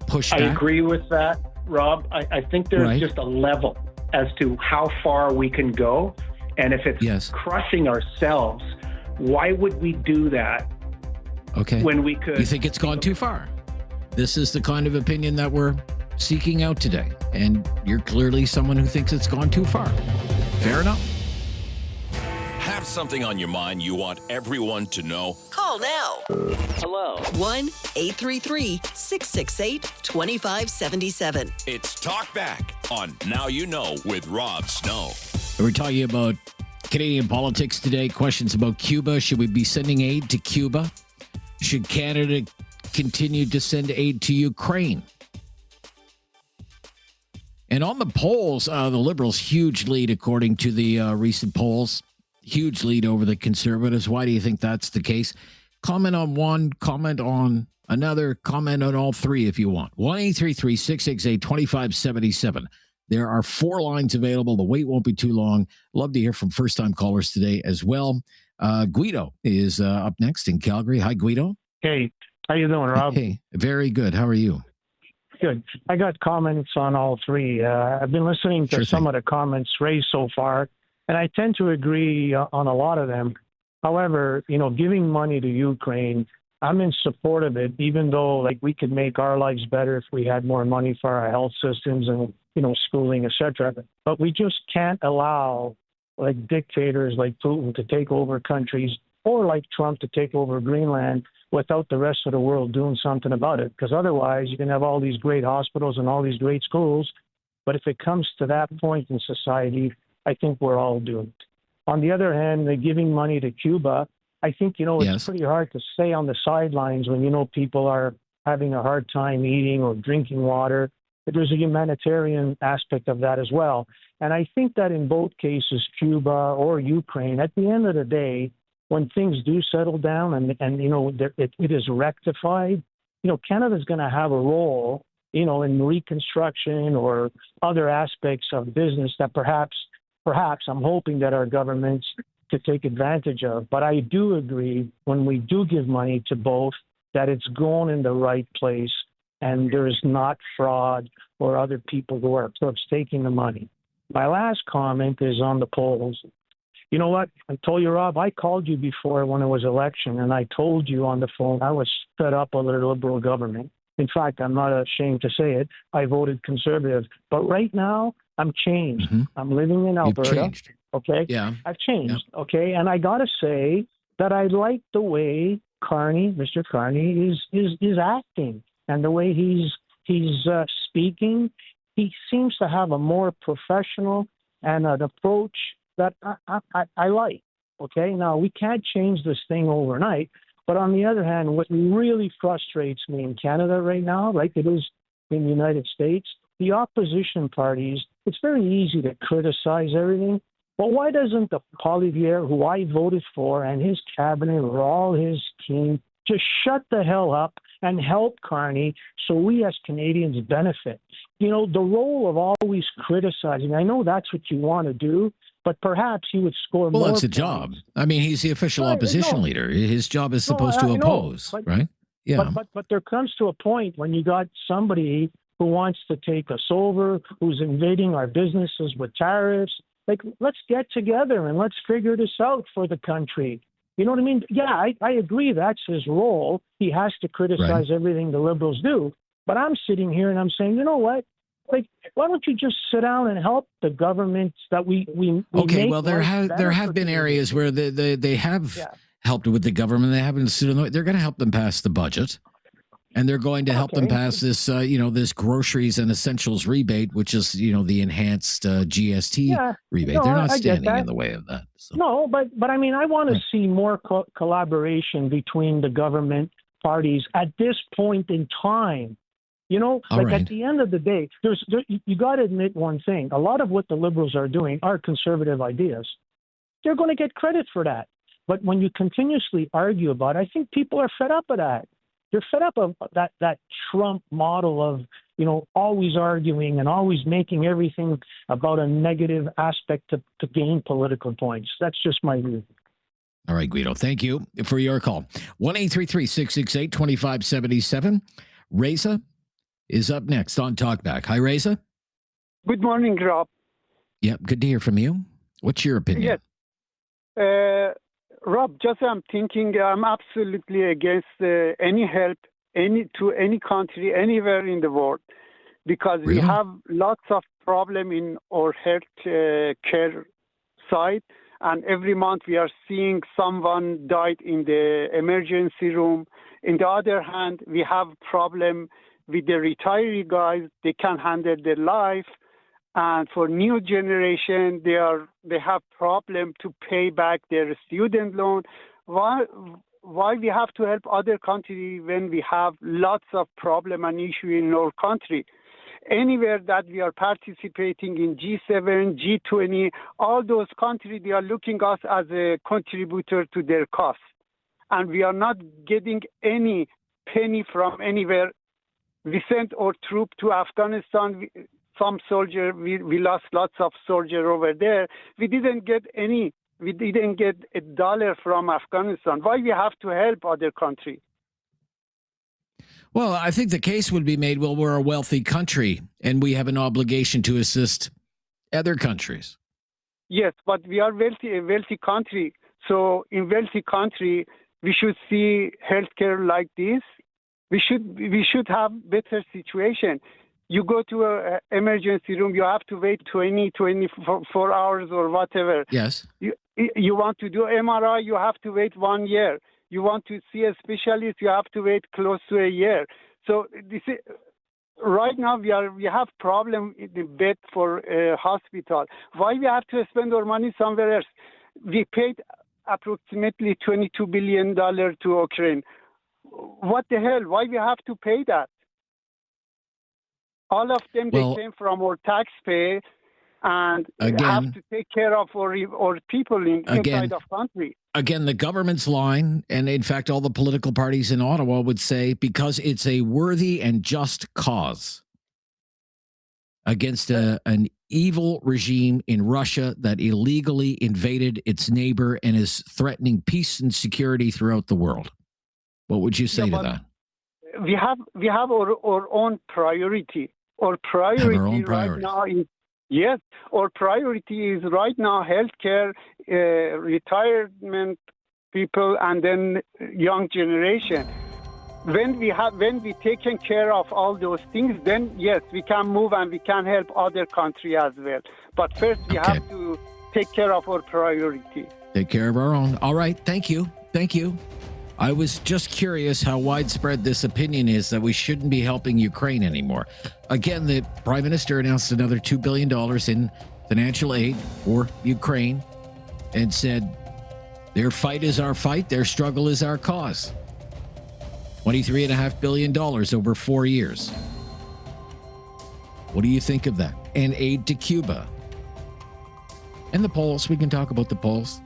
push back? I agree with that, Rob. I think there's just a level as to how far we can go. And if it's crushing ourselves, why would we do that? Okay. When we could. You think it's gone too far? This is the kind of opinion that we're seeking out today. And you're clearly someone who thinks it's gone too far. Fair enough. Have something on your mind you want everyone to know? Call now. Hello. 1-833-668-2577. It's Talkback on Now You Know with Rob Snow. We're talking about Canadian politics today. Questions about Cuba. Should we be sending aid to Cuba? Should Canada continue to send aid to Ukraine? And on the polls, the Liberals, huge lead according to the recent polls. Huge lead over the Conservatives. Why do you think that's the case? Comment on one, comment on another, comment on all three if you want. 1-833-668-2577. There are 4 lines available. The wait won't be too long. Love to hear from first-time callers today as well. Guido is up next in Calgary. Hi, Guido. Hey, how you doing, Rob? Hey, very good. How are you? Good. I got comments on all three. I've been listening to some of the comments raised so far, and I tend to agree on a lot of them. However, giving money to Ukraine, I'm in support of it, even though we could make our lives better if we had more money for our health systems and schooling, etc. But we just can't allow dictators like Putin to take over countries, or like Trump to take over Greenland, without the rest of the world doing something about it. Because otherwise, you can have all these great hospitals and all these great schools, but if it comes to that point in society, I think we're all doomed. On the other hand, giving money to Cuba, I think, it's pretty hard to stay on the sidelines when, people are having a hard time eating or drinking water. But there's a humanitarian aspect of that as well. And I think that in both cases, Cuba or Ukraine, at the end of the day, when things do settle down and it is rectified, Canada's going to have a role, in reconstruction or other aspects of business that perhaps I'm hoping that our governments could take advantage of. But I do agree when we do give money to both that it's going in the right place and there is not fraud or other people who are taking the money. My last comment is on the polls. You know what? I told you, Rob, I called you before when it was election, and I told you on the phone I was fed up with the Liberal government. In fact, I'm not ashamed to say it. I voted Conservative. But right now, I'm changed. Mm-hmm. I'm living in Alberta. Okay? Yeah. I've changed. Yeah. Okay? And I got to say that I like the way Mr. Carney is acting and the way he's speaking. He seems to have a more professional and an approach that I like. Okay? Now, we can't change this thing overnight. But on the other hand, what really frustrates me in Canada right now, like it is in the United States, the opposition parties, it's very easy to criticize everything. But why doesn't the Poilievre, who I voted for, and his cabinet or all his team just shut the hell up and help Carney so we as Canadians benefit? The role of always criticizing, I know that's what you want to do, but perhaps he would score more. Well, that's a points. Job. I mean, he's the official opposition leader. His job is supposed to oppose, right? Yeah. But there comes to a point when you got somebody who wants to take us over, who's invading our businesses with tariffs. Let's get together and let's figure this out for the country. You know what I mean? Yeah, I agree that's his role. He has to criticize everything the Liberals do. But I'm sitting here and I'm saying, you know what? Why don't you just sit down and help the governments that we okay, well, there have been areas where they have helped with the government. They haven't. They're going to help them pass the budget, and they're going to help them pass this this groceries and essentials rebate, which is the enhanced GST rebate. They're not standing in the way of that. So. No, but I mean, I want to see more collaboration between the government parties at this point in time. At the end of the day, you got to admit one thing. A lot of what the Liberals are doing are conservative ideas. They're going to get credit for that. But when you continuously argue about it, I think people are fed up of that. They're fed up of that Trump model of, always arguing and always making everything about a negative aspect to gain political points. That's just my view. All right, Guido, thank you for your call. 1-833-668-2577. Reza is up next on Talkback. Hi, Reza. Good morning, Rob. Yep, good to hear from you. What's your opinion? Yes. Rob, just I'm thinking I'm absolutely against any help to any country anywhere in the world because we have lots of problem in our health care side, and every month we are seeing someone died in the emergency room. On the other hand, we have problem with the retiree guys. They can't handle their life, And for new generation, they have problem to pay back their student loan. Why we have to help other countries when we have lots of problem and issue in our country? Anywhere that we are participating in G7, G20, all those countries, they are looking us as a contributor to their costs. And we are not getting any penny from anywhere. We sent our troop to Afghanistan. Some soldier, we lost lots of soldiers over there. We didn't get a dollar from Afghanistan. Why we have to help other countries? Well, I think the case would be made, well, we're a wealthy country and we have an obligation to assist other countries. Yes, but we are a wealthy country. So in wealthy country, we should see healthcare like this. We should have better situation. You go to an emergency room, you have to wait 24 hours or whatever. Yes. You want to do MRI, you have to wait 1 year. You want to see a specialist, you have to wait close to a year. So right now we have problem in the bed for a hospital. Why we have to spend our money somewhere else? We paid approximately $22 billion to Ukraine. What the hell? Why we have to pay that? All of them, they came from our taxpayer and have to take care of our people inside of country. Again, the government's line, and in fact, all the political parties in Ottawa would say, because it's a worthy and just cause against an evil regime in Russia that illegally invaded its neighbor and is threatening peace and security throughout the world. What would you say to that? We have our own priority. Our priority right now is our priority is right now healthcare, retirement people, and then young generation. When we taken care of all those things, then yes, we can move and we can help other countries as well. But first, we have to take care of our priority. Take care of our own. All right. Thank you. Thank you. I was just curious how widespread this opinion is that we shouldn't be helping Ukraine anymore. Again, the Prime Minister announced another $2 billion in financial aid for Ukraine and said their fight is our fight, their struggle is our cause. $23.5 billion over 4 years. What do you think of that? And aid to Cuba. And the polls. We can talk about the polls.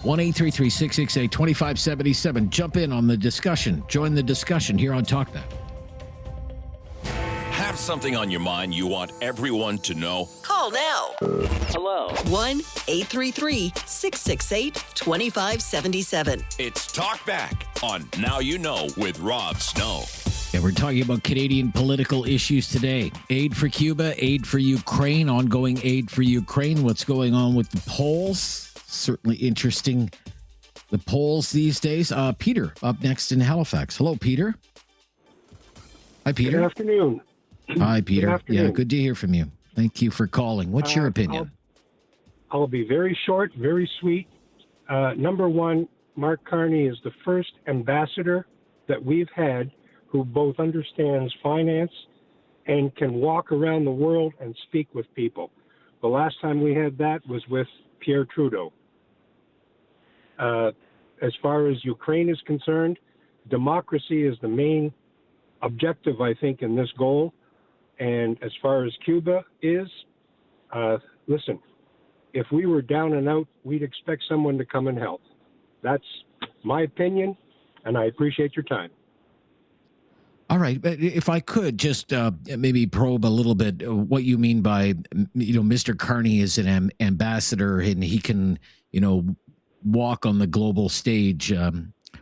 1-833-668-2577. Jump in on the discussion. Join the discussion here on Talkback. Have something on your mind you want everyone to know? Call now. Hello. 1-833-668-2577. It's Talkback on Now You Know with Rob Snow. Yeah, we're talking about Canadian political issues today. Aid for Cuba, aid for Ukraine, ongoing aid for Ukraine. What's going on with the polls? Certainly interesting, the polls these days. Peter, up next in Halifax. Hello, Peter. Hi, Peter. Good afternoon. Hi, Peter. Good afternoon. Yeah, good to hear from you. Thank you for calling. What's your opinion? I'll be very short, very sweet. Number one, Mark Carney is the first ambassador that we've had who both understands finance and can walk around the world and speak with people. The last time we had that was with Pierre Trudeau. As far as Ukraine is concerned, democracy is the main objective, I think, in this goal. And as far as Cuba is, listen, if we were down and out, we'd expect someone to come and help. That's my opinion, and I appreciate your time. All right, but if I could just maybe probe a little bit what you mean by, Mr. Carney is an ambassador and he can, walk on the global stage.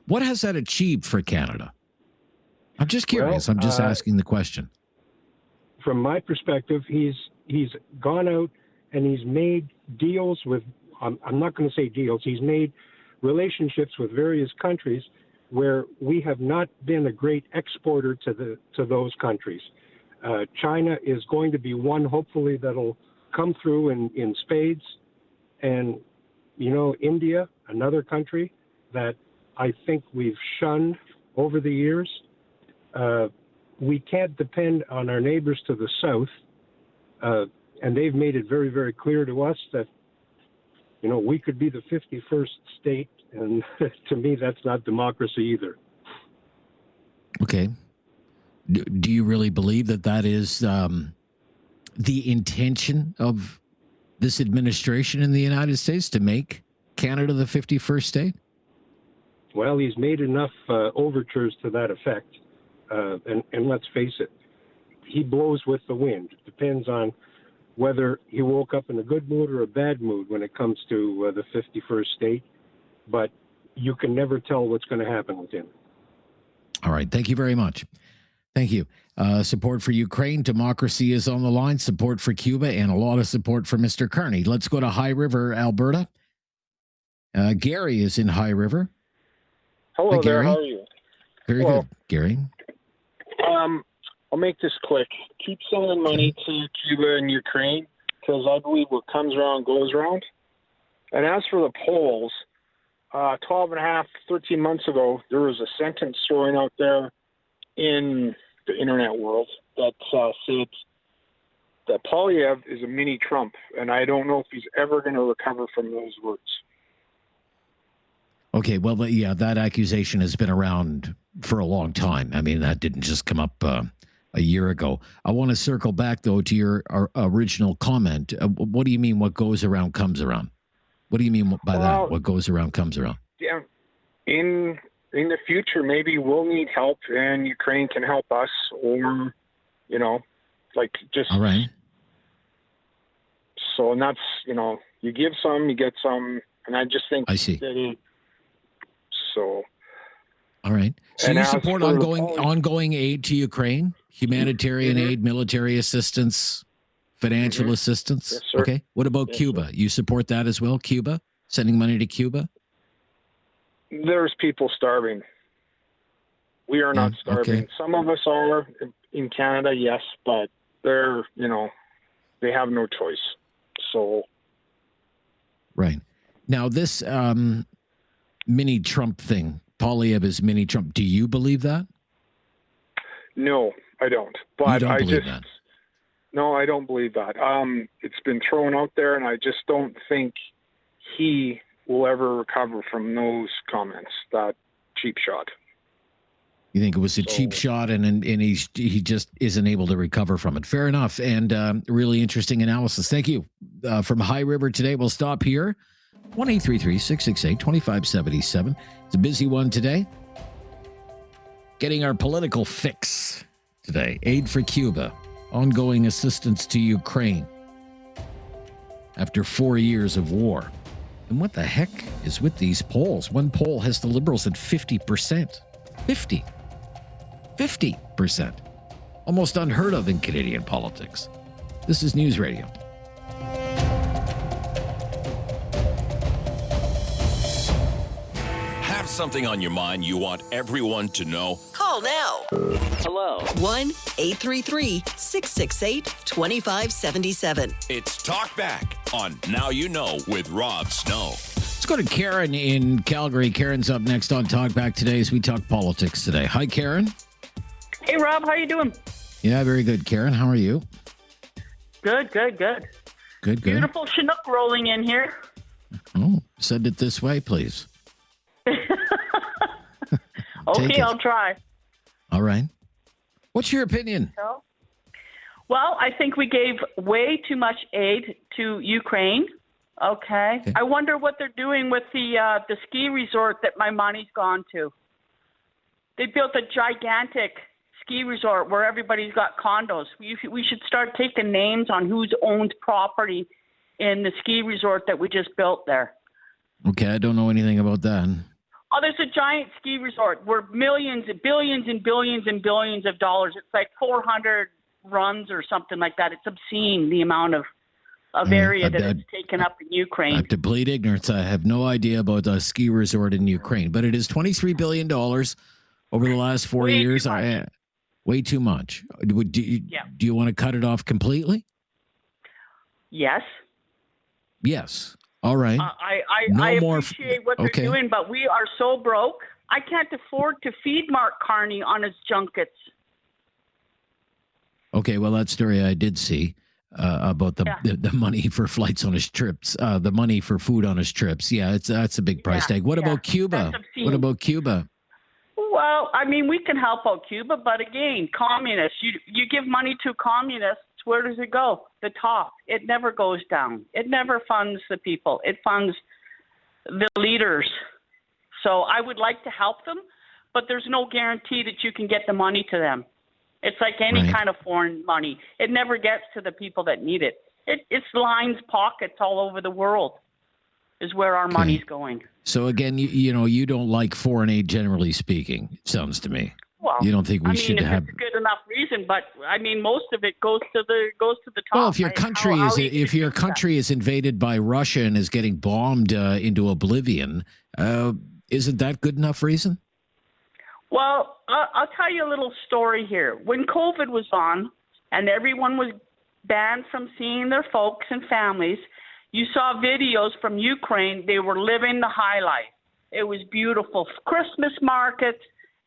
What has that achieved for Canada? I'm just curious. Well, I'm just asking the question. From my perspective, he's gone out and he's made deals with, I'm not going to say deals, he's made relationships with various countries where we have not been a great exporter to those countries. China is going to be one, hopefully, that'll come through in spades. And, India, another country that I think we've shunned over the years. We can't depend on our neighbors to the south. And they've made it very, very clear to us that, we could be the 51st state. And to me, that's not democracy either. Okay. Do you really believe that is the intention of this administration in the United States, to make Canada the 51st state? Well, he's made enough overtures to that effect. And let's face it, he blows with the wind. It depends on whether he woke up in a good mood or a bad mood when it comes to the 51st state. But you can never tell what's going to happen with him. All right. Thank you very much. Thank you. Support for Ukraine. Democracy is on the line. Support for Cuba, and a lot of support for Mr. Carney. Let's go to High River, Alberta. Gary is in High River. Hello Hi, there. Gary. How are you? Very good, Gary. I'll make this quick. Keep sending money to Cuba and Ukraine, because I believe what comes around goes around. And as for the polls, 12 and a half, 13 months ago, there was a sentence thrown out there in the internet world that said that Polyev is a mini Trump, and I don't know if he's ever going to recover from those words. Okay, well, that accusation has been around for a long time. I mean, that didn't just come up a year ago. I want to circle back, though, to your original comment. What do you mean what goes around comes around? What do you mean by that? What goes around comes around? Yeah, in the future, maybe we'll need help and Ukraine can help us, or, just. All right. So, and that's, you give some, you get some, and I just think. I see. So. All right. So you support ongoing aid to Ukraine, humanitarian aid, military assistance, financial assistance. Yes, sir. Okay. What about Cuba? Sir. You support that as well? Cuba? Sending money to Cuba? There's people starving. We are not starving. Okay. Some of us are in Canada, yes, but they're, they have no choice. So. Right. Now, this mini Trump thing, Polyev is mini Trump. Do you believe that? No, I don't. But you don't believe that? No, I don't believe that. It's been thrown out there, and I just don't think he will ever recover from those comments, that cheap shot. You think it was a cheap shot, and he just isn't able to recover from it. Fair enough, and really interesting analysis. Thank you. From High River today, we'll stop here. 1-833-668-2577. It's a busy one today. Getting our political fix today. Aid for Cuba. Ongoing assistance to Ukraine after 4 years of war. And what the heck is with these polls? One poll has the Liberals at 50%. 50%. Almost unheard of in Canadian politics. This is News Radio. Have something on your mind you want everyone to know? Call now. Hello. 1-833-668-2577. It's Talkback on Now You Know with Rob Snow. Let's go to Karen in Calgary. Karen's up next on Talkback today as we talk politics today. Hi, Karen. Hey, Rob. How you doing? Yeah, very good, Karen. How are you? Good. Good. Beautiful Chinook rolling in here. Oh, send it this way, please. Okay, I'll try. All right. What's your opinion? Well, I think we gave way too much aid to Ukraine. Okay. I wonder what they're doing with the ski resort that my money's gone to. They built a gigantic ski resort where everybody's got condos. We should start taking names on who's owned property in the ski resort that we just built there. Okay, I don't know anything about that. Oh, there's a giant ski resort where millions, billions and billions and billions of dollars. It's like 400 runs or something like that. It's obscene, the amount of area that it's taken up in Ukraine. I have to plead ignorance. I have no idea about a ski resort in Ukraine, but it is $23 billion over the last 4 years. Way too much. Do you want to cut it off completely? Yes. Yes. All right. I appreciate what they're doing, but we are so broke. I can't afford to feed Mark Carney on his junkets. Okay, well, that story I did see. about the money for flights on his trips, the money for food on his trips. Yeah, that's a big price tag. What about Cuba? What about Cuba? Well, I mean, we can help out Cuba, but again, communists. You give money to communists, where does it go? The top. It never goes down. It never funds the people. It funds the leaders. So I would like to help them, but there's no guarantee that you can get the money to them. It's like any kind of foreign money. It never gets to the people that need it. It's lines, pockets all over the world is where our money's going. So again, you don't like foreign aid generally speaking, it sounds to me. Well, you don't think we should have it's a good enough reason, but I mean, most of it goes to the top. Well, if your country is invaded by Russia and is getting bombed into oblivion, isn't that good enough reason? Well, I'll tell you a little story here. When COVID was on and everyone was banned from seeing their folks and families, you saw videos from Ukraine. They were living the high life. It was beautiful. Christmas markets.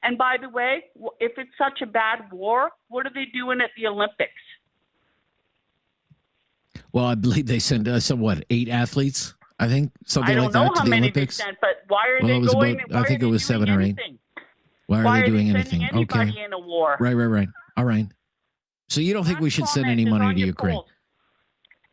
And by the way, if it's such a bad war, what are they doing at the Olympics? Well, I believe they sent 8 athletes, I think, something like that to the Olympics. I don't know how many they sent, but why are they going? I think it was 7 or 8. Why are they doing anything? Okay. In a war? Right. All right. So you don't think we should send any money to Ukraine? Polls.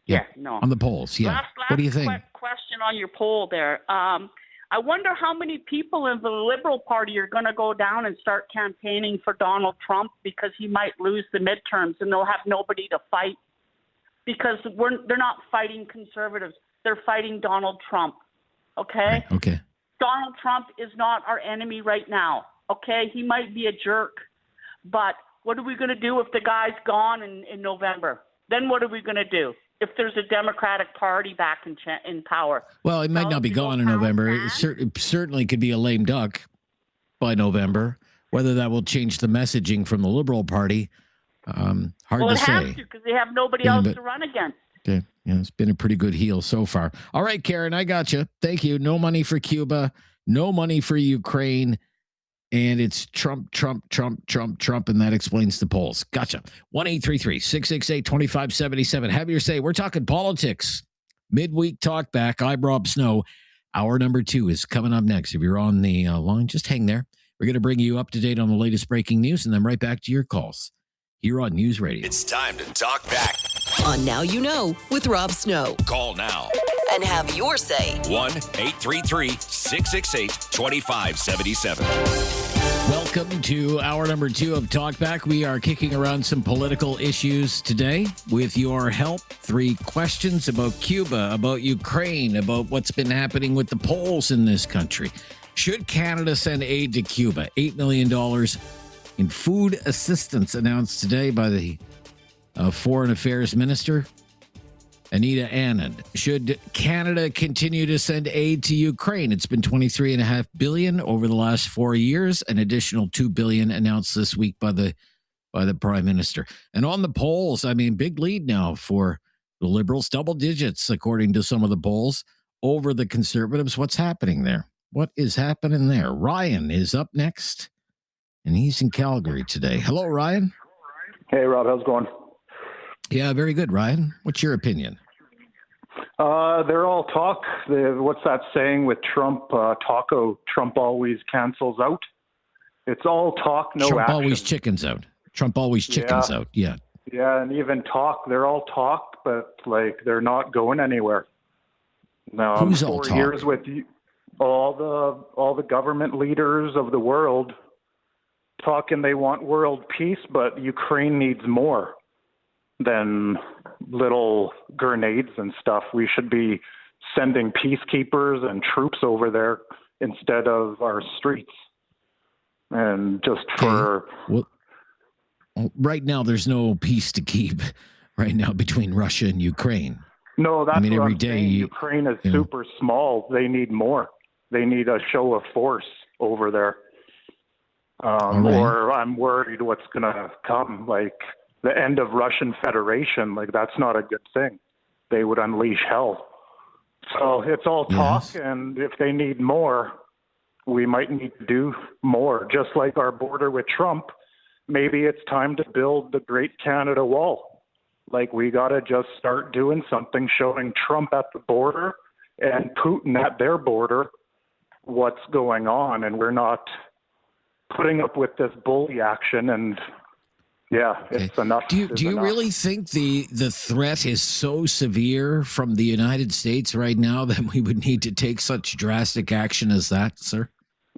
Yeah, no. On the polls, yeah. Last what do you think? Question on your poll there. I wonder how many people in the Liberal Party are going to go down and start campaigning for Donald Trump because he might lose the midterms and they'll have nobody to fight because they're not fighting conservatives. They're fighting Donald Trump. Okay? Right, okay. Donald Trump is not our enemy right now. Okay? He might be a jerk, but what are we going to do if the guy's gone in November? Then what are we going to do? If there's a Democratic Party back in power. Well, it might not be gone in November. It certainly could be a lame duck by November. Whether that will change the messaging from the Liberal Party, hard to say. Well, it has to because they have nobody else to run against. Okay, yeah, it's been a pretty good heel so far. All right, Karen, I got you. Thank you. No money for Cuba, no money for Ukraine. And it's Trump, and that explains the polls. Gotcha. 1-833-668-2577. Have your say. We're talking politics. Midweek Talkback. I'm Rob Snow. Hour number 2 is coming up next. If you're on the line, just hang there. We're going to bring you up to date on the latest breaking news and then right back to your calls here on News Radio. It's time to talk back on Now You Know with Rob Snow. Call now and have your say. 1-833-668-2577. Welcome to hour number 2 of Talkback. We are kicking around some political issues today with your help. 3 questions about Cuba, about Ukraine, about what's been happening with the polls in this country. Should Canada send aid to Cuba? $8 million in food assistance announced today by the Foreign Affairs Minister, Anita Anand. Should Canada continue to send aid to Ukraine? It's been $23.5 billion over the last 4 years. An additional $2 billion announced this week by the Prime Minister. And on the polls, I mean, big lead now for the Liberals, double digits according to some of the polls over the Conservatives. What's happening there? What is happening there? Ryan is up next, and he's in Calgary today. Hello, Ryan. Hey, Rob. How's it going? Yeah, very good, Ryan. What's your opinion? They're all talk. What's that saying with Trump? Trump always cancels out. It's all talk, no Trump action. Always chickens out. Trump always chickens out. Yeah. Yeah, and even talk. They're all talk, but they're not going anywhere. Now, who's all talk? 4 years with all the government leaders of the world talking. They want world peace, but Ukraine needs more than little grenades and stuff. We should be sending peacekeepers and troops over there instead of our streets. And just for... Well, right now, there's no peace to keep right now between Russia and Ukraine. No, that's what every I'm day saying. Ukraine is super small. They need more. They need a show of force over there. Or I'm worried what's going to come, the end of Russian Federation. That's not a good thing. They would unleash hell. So it's all talk, and if they need more, we might need to do more. Just like our border with Trump, maybe it's time to build the Great Canada Wall. Like, we got to just start doing something, showing Trump at the border and Putin at their border what's going on. And we're not putting up with this bully action. And yeah, it's enough. Do you really think the threat is so severe from the United States right now that we would need to take such drastic action as that, sir?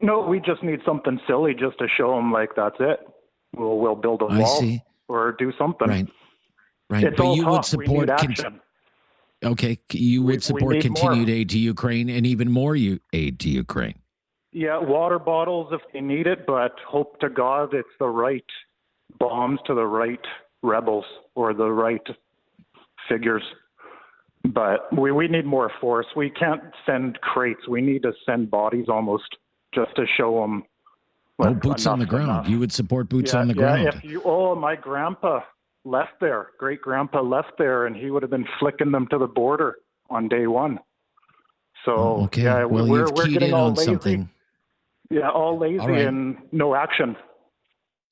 No, we just need something silly just to show them, like, that's it. We'll build a wall or do something. Right. It's but all you tough. would support action. You would support continued aid to Ukraine and even more aid to Ukraine. Yeah, water bottles if they need it, but hope to God it's the right bombs to the right rebels or the right figures. But we need more force. We can't send crates. We need to send bodies almost just to show them. Boots on the ground. You would support boots on the ground. Yeah, my grandpa left there. Great grandpa left there, and he would have been flicking them to the border on day one. So yeah, we're getting all lazy. Something. Yeah, all lazy and no action.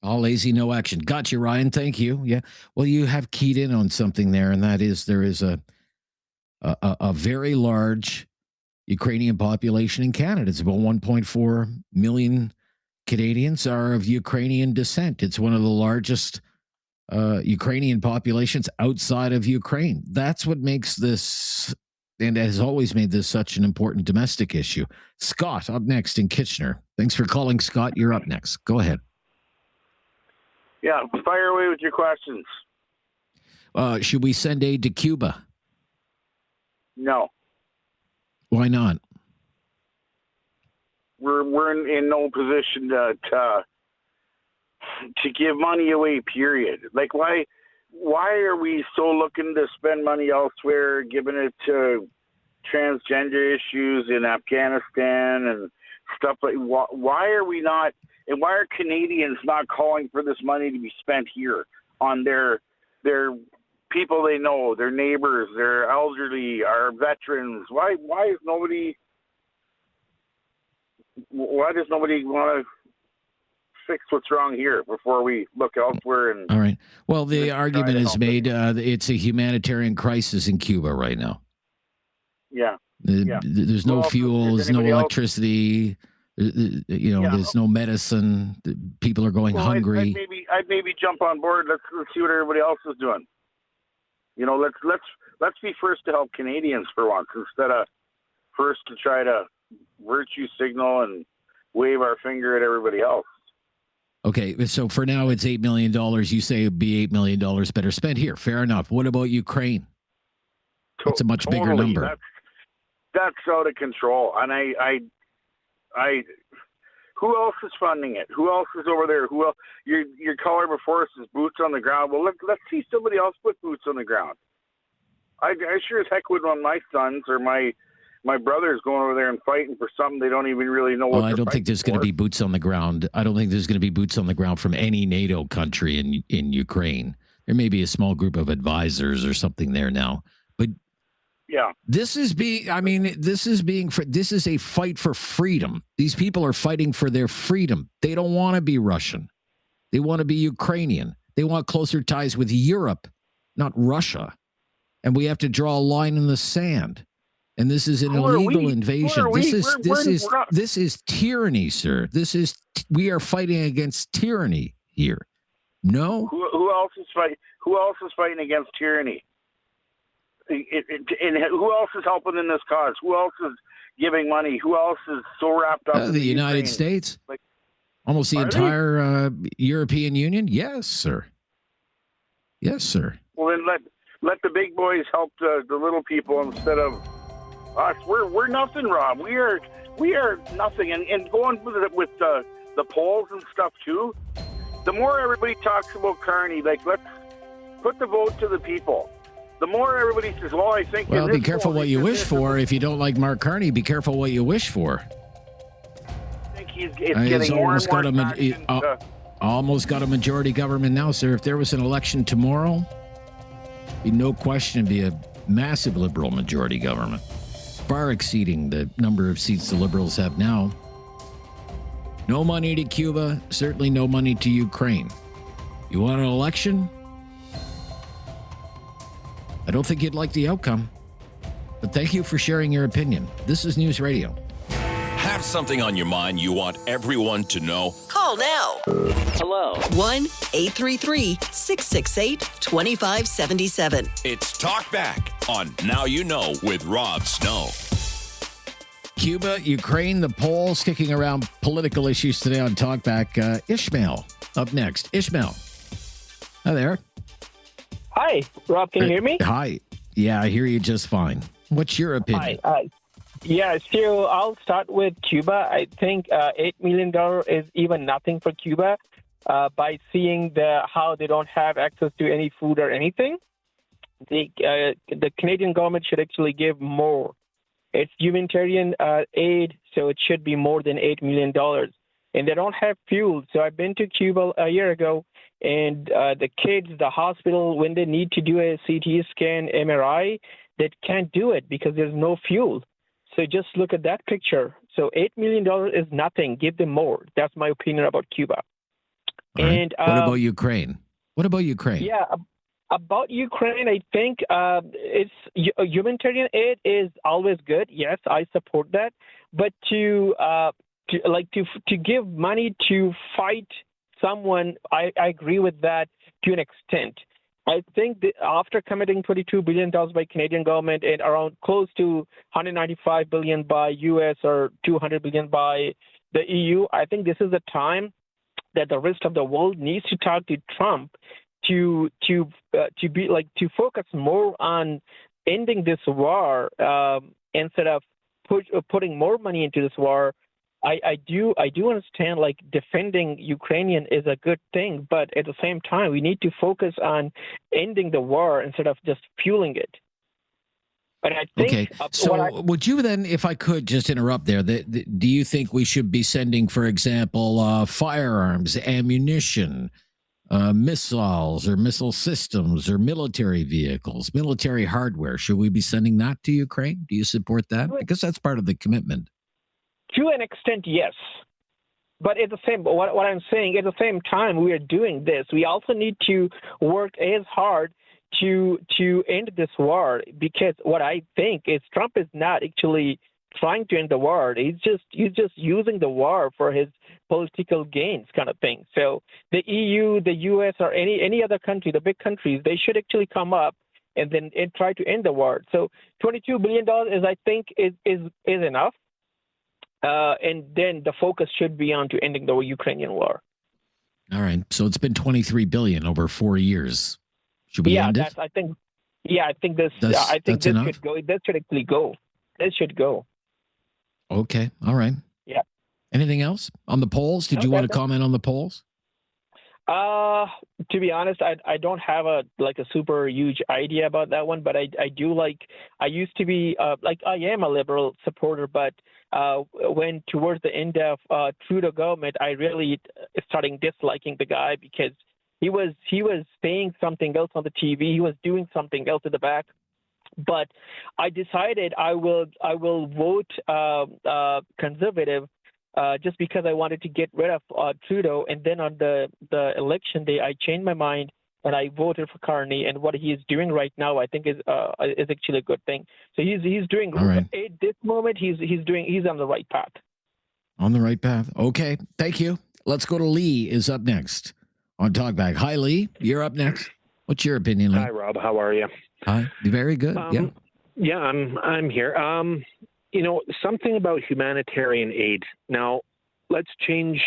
All lazy, no action. Got you, Ryan. Thank you. Yeah. Well, you have keyed in on something there, and that is there is a very large Ukrainian population in Canada. It's about 1.4 million Canadians are of Ukrainian descent. It's one of the largest Ukrainian populations outside of Ukraine. That's what makes this, and has always made this, such an important domestic issue. Scott, up next in Kitchener. Thanks for calling, Scott. You're up next. Go ahead. Yeah, fire away with your questions. Should we send aid to Cuba? No. Why not? We're in no position to give money away, period. Like, why are we so looking to spend money elsewhere, giving it to transgender issues in Afghanistan and stuff like? Why are we not? And why are Canadians not calling for this money to be spent here on their people they know, their neighbors, their elderly, our veterans? Why is nobody? Why does nobody want to fix what's wrong here before we look elsewhere? And all right. Well, the argument is made. It's a humanitarian crisis in Cuba right now. Yeah. There's no fuel. There's no electricity. There's no medicine. People are going hungry. I'd maybe jump on board. Let's see what everybody else is doing. Let's be first to help Canadians for once, instead of first to try to virtue signal and wave our finger at everybody else. Okay, so for now it's $8 million. You say it'd be $8 million better spent here. Fair enough. What about Ukraine? It's a much bigger number. That's out of control. And I who else is funding it? Who else is over there? Who else? Your caller before us is boots on the ground. Well, let's see somebody else put boots on the ground. I sure as heck would want my sons or my brothers going over there and fighting for something they don't even really know what. Well, I don't think there's going to be boots on the ground. I don't think there's going to be boots on the ground from any NATO country in Ukraine. There may be a small group of advisors or something there now, but yeah, this is a fight for freedom. These people are fighting for their freedom. They don't want to be Russian. They want to be Ukrainian. They want closer ties with Europe, not Russia. And we have to draw a line in the sand. And this is an illegal invasion. This is tyranny, sir. We are fighting against tyranny here. No. Who else is fighting? Who else is fighting against tyranny? And who else is helping in this cause? Who else is giving money? Who else is so wrapped up? The United States. Almost the entire European Union. Yes, sir. Yes, sir. Well, then let the big boys help the little people instead of us. We're nothing, Rob. We are nothing. And going with the polls and stuff too. The more everybody talks about Carney, let's put the vote to the people. The more everybody says, well, I think... Well, be careful what you wish for. If you don't like Mark Carney, be careful what you wish for. I think it's getting more and more... Almost got a majority government now, sir. If there was an election tomorrow, be no question, be a massive Liberal majority government. Far exceeding the number of seats the Liberals have now. No money to Cuba, certainly no money to Ukraine. You want an election? I don't think you'd like the outcome. But thank you for sharing your opinion. This is News Radio. Have something on your mind you want everyone to know? Call now. Hello. 1-833-668-2577. It's Talkback on Now You Know with Rob Snow. Cuba, Ukraine, the polls kicking around political issues today on Talkback. Ishmael up next. Ishmael. Hi there. Hi, Rob. Can you hear me? Hi. Yeah, I hear you just fine. What's your opinion? Yeah, so I'll start with Cuba. I think $8 million is even nothing for Cuba by seeing how they don't have access to any food or anything. The Canadian government should actually give more. It's humanitarian aid, so it should be more than $8 million. And they don't have fuel. So I've been to Cuba a year ago, and the kids, the hospital, when they need to do a CT scan, MRI, they can't do it because there's no fuel. So just look at that picture. So $8 million is nothing. Give them more. That's my opinion about Cuba. Right. And what about Ukraine? Yeah, about Ukraine, I think it's humanitarian aid is always good. Yes, I support that. But to give money to fight someone, I agree with that to an extent. I think that after committing $22 billion by Canadian government and around close to $195 billion by U.S. or $200 billion by the EU, I think this is the time that the rest of the world needs to talk to Trump to focus more on ending this war instead of putting more money into this war. I do understand defending Ukrainian is a good thing, but at the same time we need to focus on ending the war instead of just fueling it. But I think okay. So would you then, if I could just interrupt there, do you think we should be sending, for example, firearms, ammunition, missiles or missile systems or military vehicles, military hardware? Should we be sending that to Ukraine? Do you support that? Because that's part of the commitment. To an extent, yes. But at the same, what I'm saying, at the same time we are doing this, we also need to work as hard to end this war, because what I think is Trump is not actually trying to end the war. He's just using the war for his political gains kind of thing. So the EU, the US, or any other country, the big countries, they should actually come up and try to end the war. So $22 billion is, I think, is enough. And then the focus should be on to ending the Ukrainian war. All right. So it's been $23 billion over 4 years. Should we end it? I think this. That's this enough? should go. This should actually go. This should go. Okay. All right. Yeah. Anything else on the polls? Did you want to comment on the polls? To be honest, I don't have a super huge idea about that one, but I do like. I used to be I am a liberal supporter, but when towards the end of Trudeau government, I really starting disliking the guy because he was saying something else on the TV. He was doing something else in the back. But I decided I will vote conservative just because I wanted to get rid of Trudeau. And then on the election day, I changed my mind and I voted for Carney. And what he is doing right now, I think is actually a good thing. So he's doing right. At this moment. He's on the right path. On the right path. Okay. Thank you. Let's go to Lee. Is up next on Talkback. Hi, Lee. You're up next. What's your opinion, Lee? Hi, Rob. How are you? Hi. Very good. Yeah, I'm here. Something about humanitarian aid. Now, let's change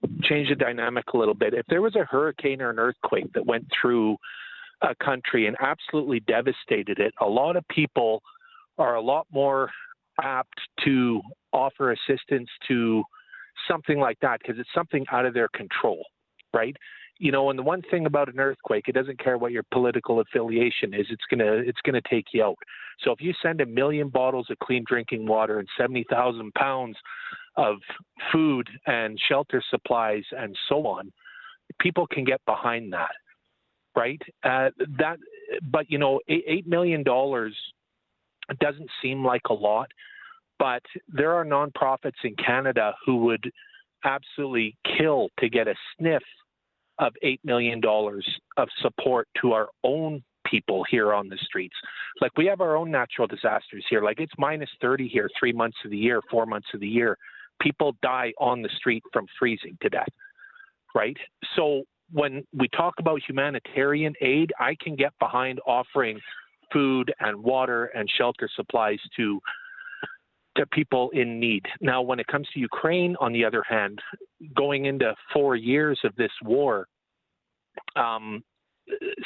the dynamic a little bit. If there was a hurricane or an earthquake that went through a country and absolutely devastated it, a lot of people are a lot more apt to offer assistance to something like that because it's something out of their control, right? And the one thing about an earthquake, it doesn't care what your political affiliation is. It's gonna take you out. So if you send 1 million bottles of clean drinking water and 70,000 pounds of food and shelter supplies and so on, people can get behind that, right? But $8 million doesn't seem like a lot, but there are nonprofits in Canada who would absolutely kill to get a sniff of $8 million of support to our own people here on the streets. Like, we have our own natural disasters here. Like, it's minus 30 here 3 months of the year, 4 months of the year. People die on the street from freezing to death, right? So when we talk about humanitarian aid, I can get behind offering food and water and shelter supplies to people in need. Now, when it comes to Ukraine, on the other hand, going into 4 years of this war,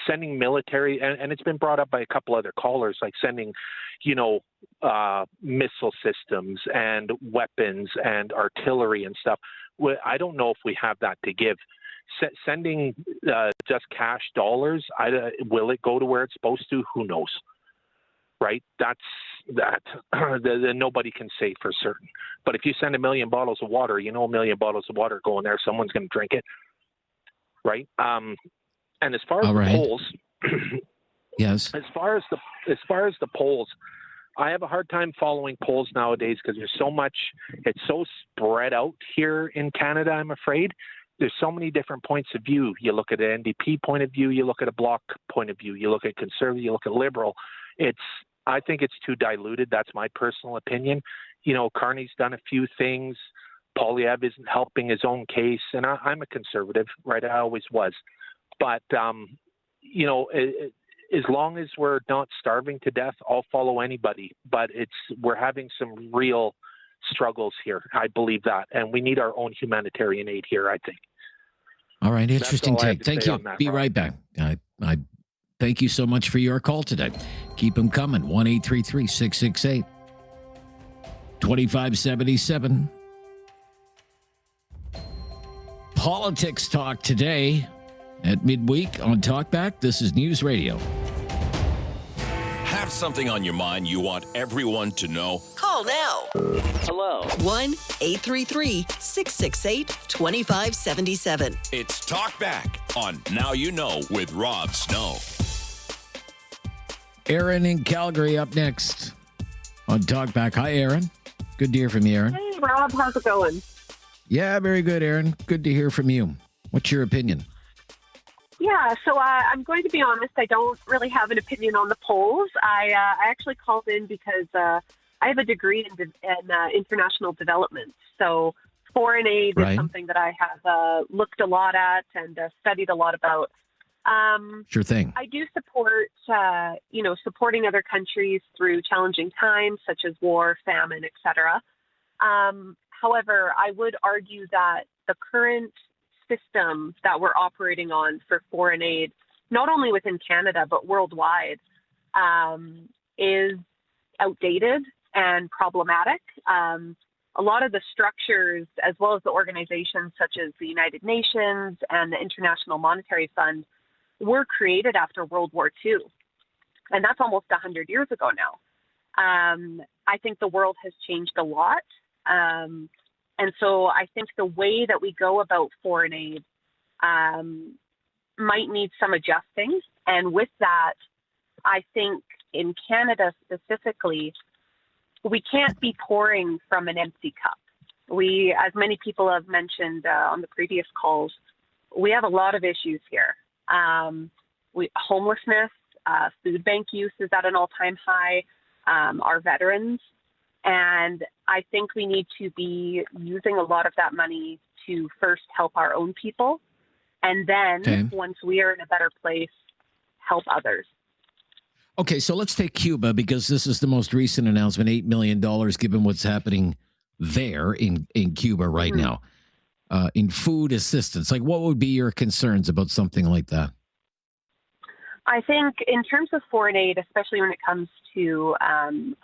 sending military, and it's been brought up by a couple other callers, like sending, missile systems and weapons and artillery and stuff. I don't know if we have that to give. Sending just cash dollars, will it go to where it's supposed to? Who knows? Right? That's that. Nobody can say for certain. But if you send 1 million bottles of water, 1 million bottles of water going there, someone's going to drink it. Right? And as far as the polls, yes. As far as the polls, I have a hard time following polls nowadays because there's so much. It's so spread out here in Canada, I'm afraid. There's so many different points of view. You look at an NDP point of view, you look at a Bloc point of view, you look at Conservative, you look at Liberal. I think it's too diluted. That's my personal opinion. Carney's done a few things. Poilievre isn't helping his own case, and I'm a Conservative, right? I always was. But, as long as we're not starving to death, I'll follow anybody. But we're having some real struggles here. I believe that. And we need our own humanitarian aid here, I think. All right. Interesting take. Thank you. Be right back. I thank you so much for your call today. Keep them coming. 1-833-668-2577. Politics talk today at midweek on Talkback. This is News Radio. Have something on your mind you want everyone to know? Call now. Hello. 1-833-668-2577. It's Talkback on Now You Know with Rob Snow. Aaron in Calgary up next on Talkback. Hi, Aaron. Good to hear from you, Aaron. Hey, Rob. How's it going? Yeah, very good, Aaron. Good to hear from you. What's your opinion? Yeah, so I'm going to be honest. I don't really have an opinion on the polls. I actually called in because I have a degree in international development. So foreign aid is something that I have looked a lot at and studied a lot about. Sure thing. I do support, supporting other countries through challenging times such as war, famine, etc. However, I would argue that the current system that we're operating on for foreign aid, not only within Canada but worldwide, is outdated and problematic. A lot of the structures, as well as the organizations such as the United Nations and the International Monetary Fund, were created after World War II. And that's almost 100 years ago now. I think the world has changed a lot. And so I think the way that we go about foreign aid might need some adjusting. And with that, I think in Canada specifically, we can't be pouring from an empty cup. We, as many people have mentioned on the previous calls, we have a lot of issues here. Homelessness, food bank use is at an all-time high, our veterans. And I think we need to be using a lot of that money to first help our own people. And then once we are in a better place, help others. Okay, so let's take Cuba because this is the most recent announcement, $8 million, given what's happening there in Cuba right now, in food assistance. Like, what would be your concerns about something like that? I think in terms of foreign aid, especially when it comes to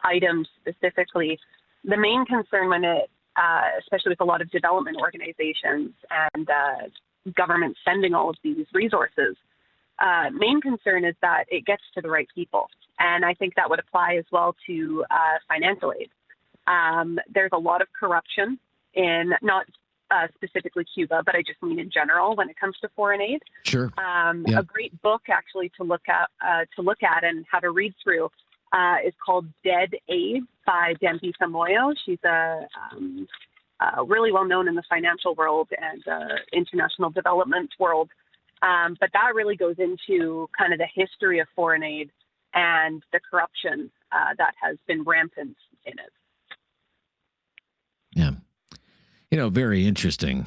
items specifically, the main concern when it, especially with a lot of development organizations and government sending all of these resources, main concern is that it gets to the right people. And I think that would apply as well to financial aid. There's a lot of corruption in not specifically Cuba, but I just mean in general when it comes to foreign aid. Sure. A great book actually to look at and have a read through is called Dead Aid by Dempsey Samoyo. She's a really well known in the financial world and international development world. But that really goes into kind of the history of foreign aid and the corruption that has been rampant in it. Yeah. Very interesting.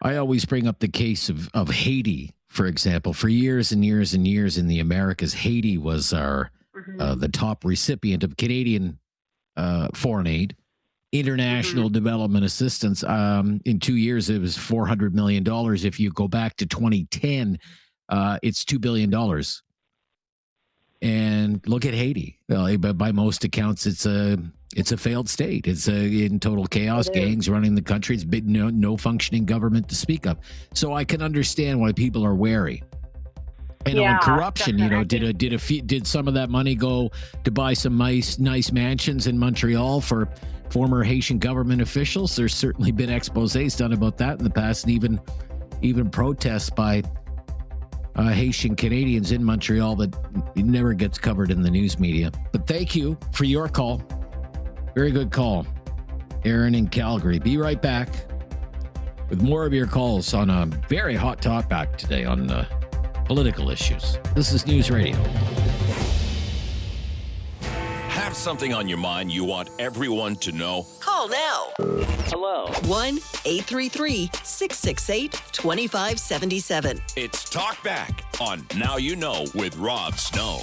I always bring up the case of Haiti, for example. For years and years and years in the Americas, Haiti was the top recipient of Canadian foreign aid, international development assistance. In 2 years, it was $400 million. If you go back to 2010, it's $2 billion. And look at Haiti. By most accounts, it's a failed state. It's in total chaos. Gangs running the country. It's no functioning government to speak of. So I can understand why people are wary. And corruption, did some of that money go to buy some nice mansions in Montreal for former Haitian government officials? There's certainly been exposés done about that in the past, and even protests by Haitian Canadians in Montreal that never gets covered in the news media. But thank you for your call. Very good call, Aaron in Calgary. Be right back with more of your calls on a very hot Talkback today on political issues. This is News Radio. Have something on your mind you want everyone to know? Call now. Hello. 1-833-668-2577. It's Talkback on Now You Know with Rob Snow.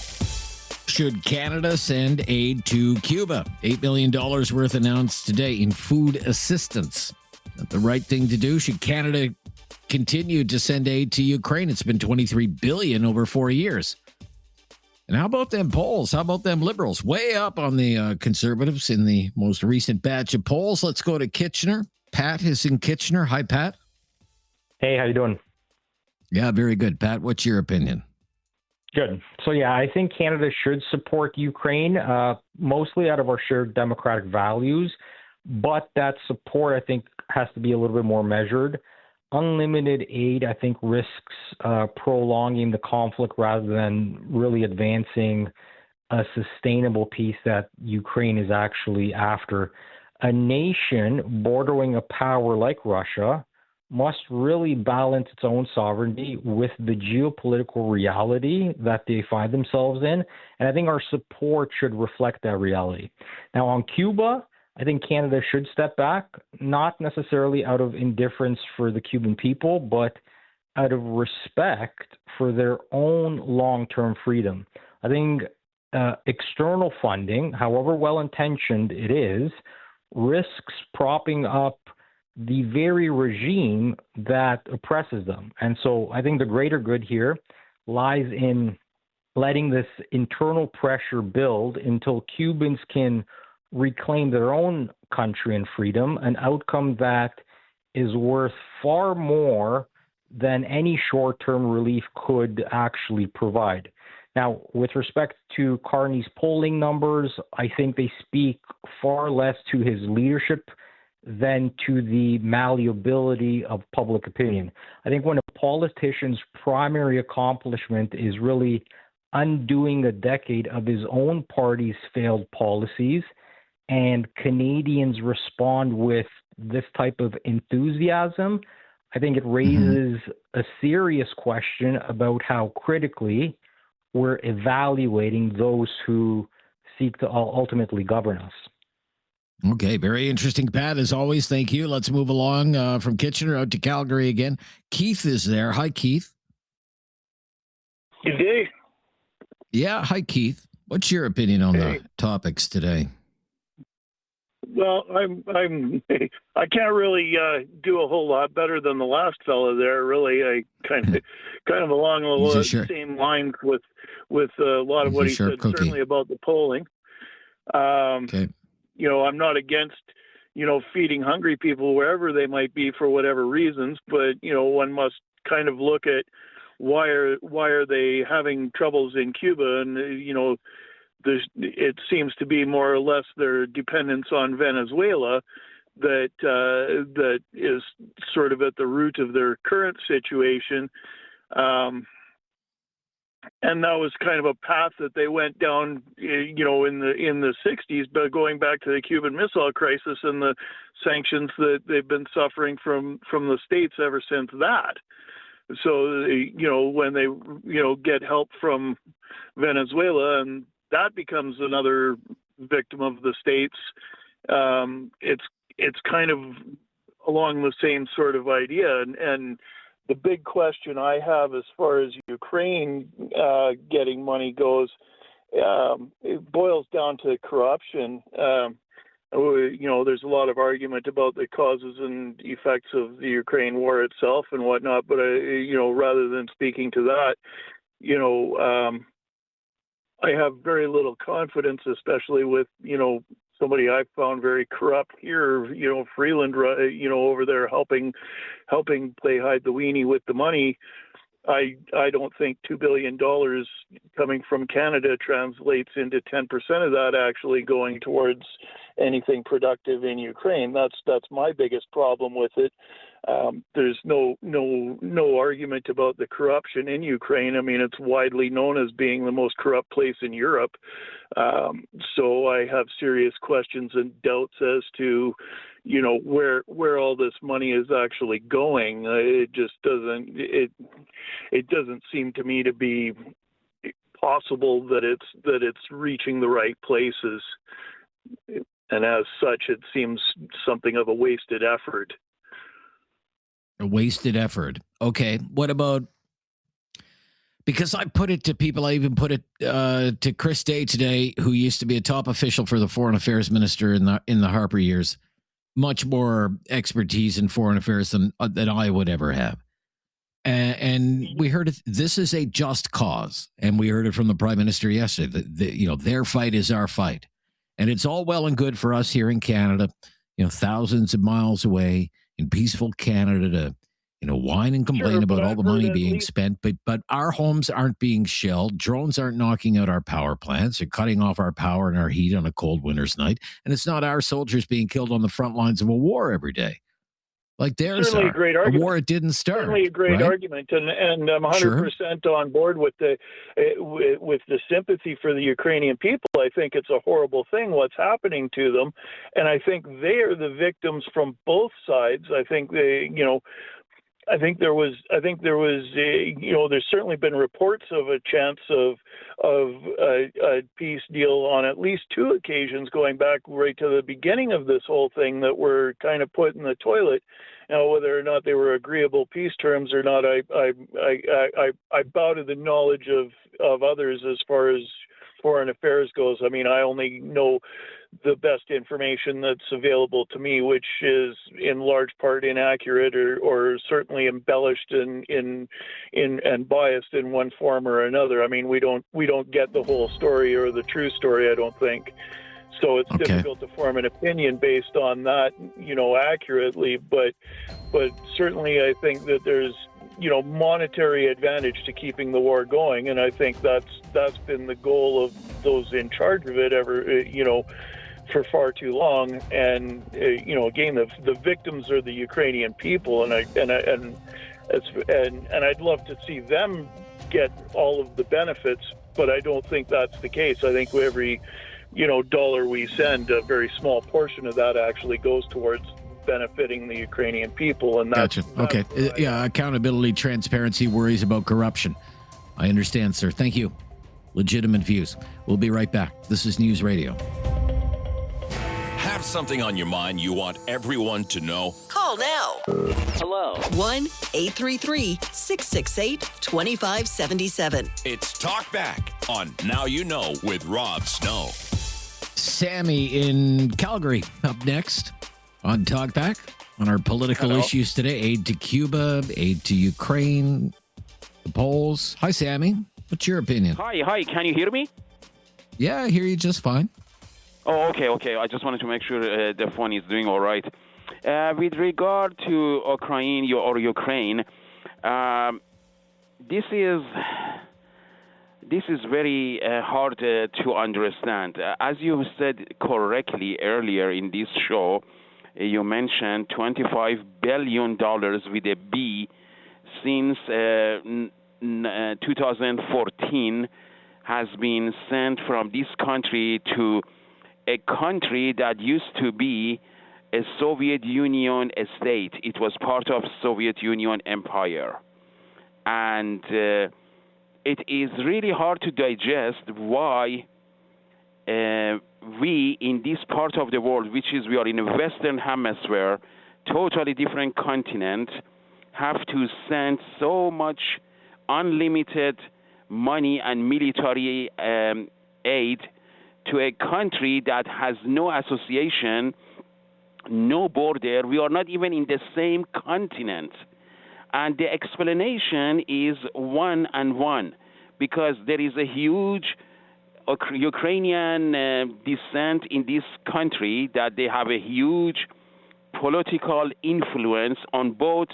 Should Canada send aid to Cuba? $8 million worth announced today in food assistance. Not the right thing to do. Should Canada continue to send aid to Ukraine? It's been $23 billion over 4 years. And how about them polls? How about them Liberals? Way up on the Conservatives in the most recent batch of polls. Let's go to Kitchener. Pat is in Kitchener. Hi, Pat. Hey, how you doing? Yeah, very good. Pat, what's your opinion? Good. So, I think Canada should support Ukraine, mostly out of our shared democratic values. But that support, I think, has to be a little bit more measured. Unlimited aid, I think, risks prolonging the conflict rather than really advancing a sustainable peace that Ukraine is actually after. A nation bordering a power like Russia must really balance its own sovereignty with the geopolitical reality that they find themselves in. And I think our support should reflect that reality. Now, on Cuba, I think Canada should step back, not necessarily out of indifference for the Cuban people, but out of respect for their own long-term freedom. I think external funding, however well-intentioned it is, risks propping up the very regime that oppresses them. And so I think the greater good here lies in letting this internal pressure build until Cubans can reclaim their own country and freedom, an outcome that is worth far more than any short-term relief could actually provide. Now, with respect to Carney's polling numbers, I think they speak far less to his leadership than to the malleability of public opinion. I think when a politician's primary accomplishment is really undoing a decade of his own party's failed policies, and Canadians respond with this type of enthusiasm, I think it raises a serious question about how critically we're evaluating those who seek to ultimately govern us. Okay, very interesting, Pat. As always, thank you. Let's move along from Kitchener out to Calgary again. Keith is there. Hi, Keith. Good day. Yeah, hi, Keith. What's your opinion on the topics today? Well, I can't really do a whole lot better than the last fellow there. Really, I kind of along the same lines with a lot of what he said, certainly about the polling. Okay. You know, I'm not against, feeding hungry people wherever they might be for whatever reasons, but one must kind of look at why are they having troubles in Cuba, and it seems to be more or less their dependence on Venezuela that is sort of at the root of their current situation. and that was kind of a path that they went down, in the 60s. But going back to the Cuban Missile Crisis and the sanctions that they've been suffering from the states ever since that. So, when they, get help from Venezuela, and that becomes another victim of the states, it's kind of along the same sort of idea. And the big question I have as far as Ukraine getting money goes, it boils down to corruption. There's a lot of argument about the causes and effects of the Ukraine war itself and whatnot, but rather than speaking to that, I have very little confidence, especially with, somebody I've found very corrupt here, Freeland, over there helping play hide the weenie with the money. I don't think $2 billion coming from Canada translates into 10% of that actually going towards anything productive in Ukraine. That's my biggest problem with it. There's no argument about the corruption in Ukraine. I mean, it's widely known as being the most corrupt place in Europe. So I have serious questions and doubts as to, where all this money is actually going. It just doesn't. It doesn't seem to me to be possible that it's reaching the right places. And as such, it seems something of a wasted effort. A wasted effort. Okay. What about, because I put it to people, I even put it to Chris Day today, who used to be a top official for the foreign affairs minister in the Harper years, much more expertise in foreign affairs than I would ever have. And we heard it, this is a just cause. And we heard it from the prime minister yesterday, that their fight is our fight. And it's all well and good for us here in Canada, thousands of miles away in peaceful Canada to, whine and complain about all the money being spent. But our homes aren't being shelled. Drones aren't knocking out our power plants or cutting off our power and our heat on a cold winter's night. And it's not our soldiers being killed on the front lines of a war every day. Like there's certainly a great argument. A war it didn't start. Certainly a great argument, and I'm 100% on board with the sympathy for the Ukrainian people. I think it's a horrible thing what's happening to them, and I think they are the victims from both sides. I think there's certainly been reports of a chance of a peace deal on at least two occasions going back right to the beginning of this whole thing that were kind of put in the toilet. Now, whether or not they were agreeable peace terms or not, I bow to the knowledge of others as far as foreign affairs goes. I mean, I only know the best information that's available to me, which is in large part inaccurate or certainly embellished and biased in one form or another. I mean, we don't get the whole story or the true story, I don't think. So it's difficult to form an opinion based on that, accurately. But certainly I think that there's monetary advantage to keeping the war going, and I think that's been the goal of those in charge of it for far too long. And again, the victims are the Ukrainian people, and I'd love to see them get all of the benefits, but I don't think that's the case. I think every dollar we send, a very small portion of that actually goes towards benefiting the Ukrainian people. And that's gotcha. Okay. Accountability, transparency, worries about corruption. I understand, sir. Thank you. Legitimate views. We'll be right back. This is News Radio. Have something on your mind you want everyone to know? Call now. Hello. 1-833-668-2577. It's Talkback on Now You Know with Rob Snow. Sammy in Calgary up next on Talkback on our political issues today. Aid to Cuba, aid to Ukraine, the polls. Hi, Sammy. What's your opinion? Hi. Can you hear me? Yeah, I hear you just fine. Oh, okay. I just wanted to make sure the phone is doing all right. With regard to Ukraine, this is very hard to understand. As you said correctly earlier in this show, you mentioned $25 billion with a B since 2014 has been sent from this country to a country that used to be a Soviet Union state. It was part of Soviet Union empire. And it is really hard to digest why we in this part of the world, which is we are in a Western hemisphere, totally different continent, have to send so much unlimited money and military aid to a country that has no association, no border. We are not even in the same continent. And the explanation is one and one, because there is a huge Ukrainian descent in this country, that they have a huge political influence on both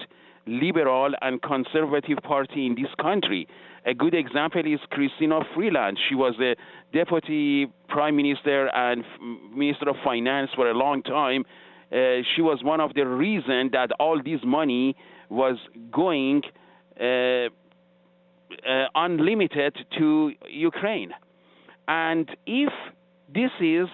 liberal and conservative party in this country. A good example is Christina Freeland. She was a deputy prime minister and minister of finance for a long time. She was one of the reasons that all this money was going unlimited to Ukraine. And if this is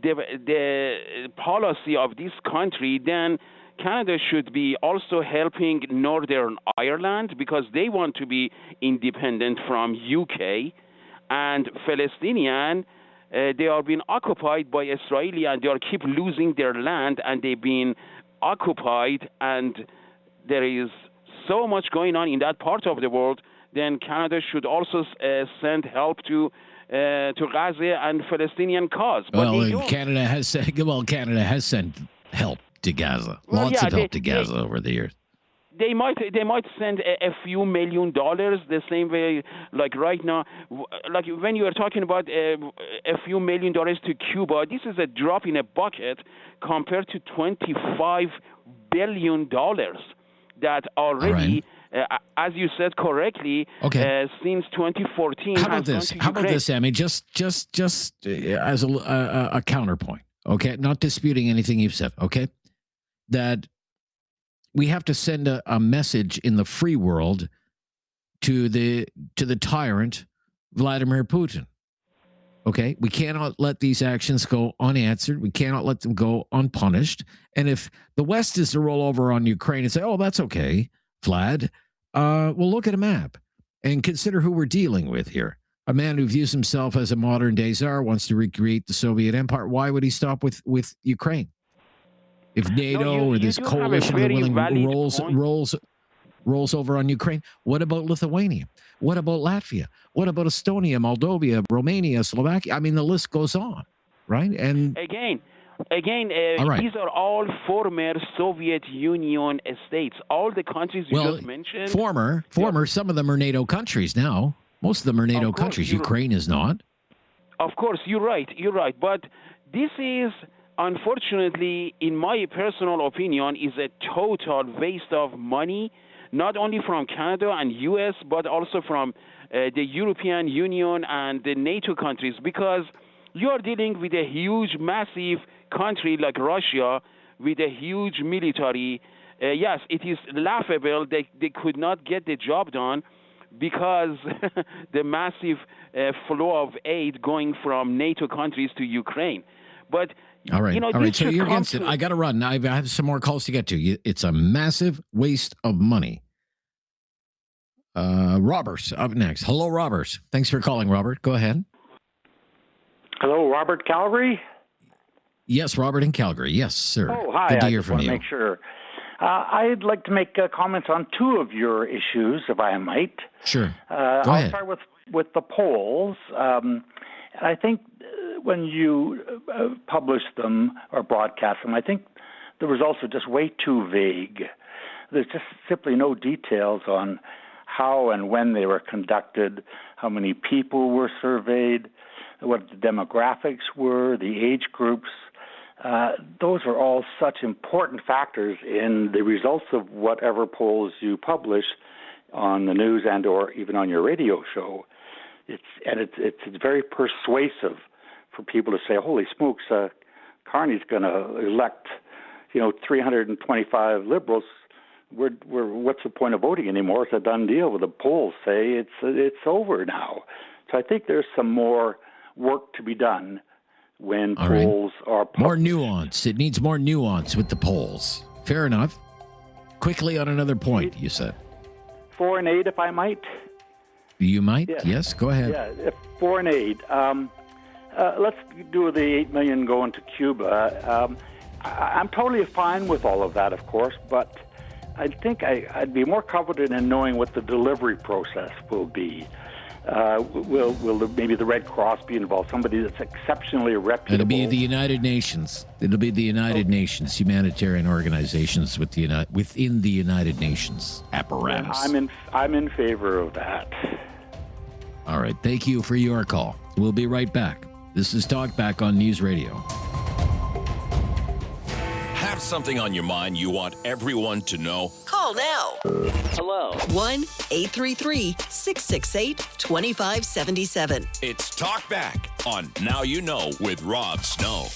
the policy of this country, then Canada should be also helping Northern Ireland, because they want to be independent from UK. And Palestinian, they are being occupied by Israeli, and they are keep losing their land, and they've been occupied, and there is so much going on in that part of the world. Then Canada should also send help to Gaza and Palestinian cause. But Canada has sent help to Gaza. Lots of help to Gaza over the years. They might send a few $1 million the same way, like right now, like when you are talking about a few $1 million to Cuba. This is a drop in a bucket compared to $25 billion that already. As you said correctly, since 2014. How about this? How about this, Sammy? Just as a counterpoint, okay? Not disputing anything you've said, okay? That we have to send a message in the free world to the tyrant Vladimir Putin. Okay, we cannot let these actions go unanswered. We cannot let them go unpunished. And if the West is to roll over on Ukraine and say, "Oh, that's okay, Vlad," we'll look at a map and consider who we're dealing with here. A man who views himself as a modern-day czar, wants to recreate the Soviet Empire. Why would he stop with Ukraine? If NATO or this coalition of the willing rolls over on Ukraine, what about Lithuania? What about Latvia? What about Estonia, Moldova, Romania, Slovakia? I mean, the list goes on, right? And Again, right. These are all former Soviet Union states. All the countries you just mentioned. Former. Some of them are NATO countries now. Most of them are NATO countries. Ukraine is not. Of course, you're right. But this is, unfortunately, in my personal opinion, is a total waste of money, not only from Canada and U.S., but also from the European Union and the NATO countries, because you are dealing with a huge, massive country like Russia with a huge military. Yes, it is laughable they could not get the job done because the massive flow of aid going from NATO countries to Ukraine. But all right. So you're against it. to- I got to run. I have some more calls to get to. It's a massive waste of money. Robert's up next. Hello, Roberts. Thanks for calling, Robert. Go ahead. Hello, Robert Calgary? Yes, Robert in Calgary. Yes, sir. Oh, hi. Good to I hear just from want you. to make sure. I'd like to make comments on two of your issues, if I might. Sure. Go I'll ahead. start with the polls. I think when you publish them or broadcast them, I think the results are just way too vague. There's just simply no details on how and when they were conducted, how many people were surveyed, what the demographics were, the age groups. Those are all such important factors in the results of whatever polls you publish on the news and or even on your radio show. It's very persuasive for people to say, "Holy smokes, Carney's going to elect, 325 liberals what's the point of voting anymore? It's a done deal. The polls say it's over now. So I think there's some more work to be done when polls are published. More nuance. It needs more nuance with the polls. Fair enough. Quickly on another point, you said. Foreign aid, if I might. You might? Yes, go ahead. Yeah, foreign aid. Let's do the $8 million going to Cuba. I'm totally fine with all of that, of course, but I think I'd be more confident in knowing what the delivery process will be. Will maybe the Red Cross be involved? Somebody that's exceptionally reputable. It'll be the United Nations. It'll be the United Nations, humanitarian organizations within the United Nations apparatus. I'm in favor of that. All right. Thank you for your call. We'll be right back. This is Talkback on News Radio. Have something on your mind you want everyone to know? Call now. Hello. 1-833-668-2577. It's Talkback on Now You Know with Rob Snow.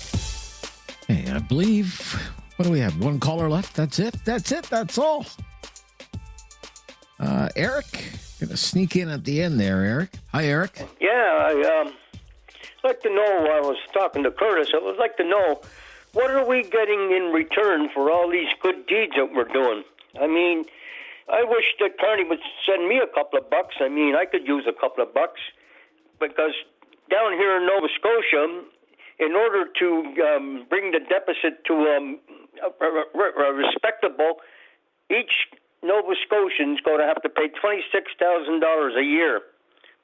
Hey, I believe, what do we have? One caller left? That's it? That's all. Eric, gonna sneak in at the end there, Eric. Hi, Eric. Yeah, I'd like to know, I was talking to Curtis, I would like to know, what are we getting in return for all these good deeds that we're doing? I mean, I wish that Carney would send me a couple of bucks. I mean, I could use a couple of bucks because down here in Nova Scotia, in order to bring the deficit to respectable, each Nova Scotian's going to have to pay $26,000 a year.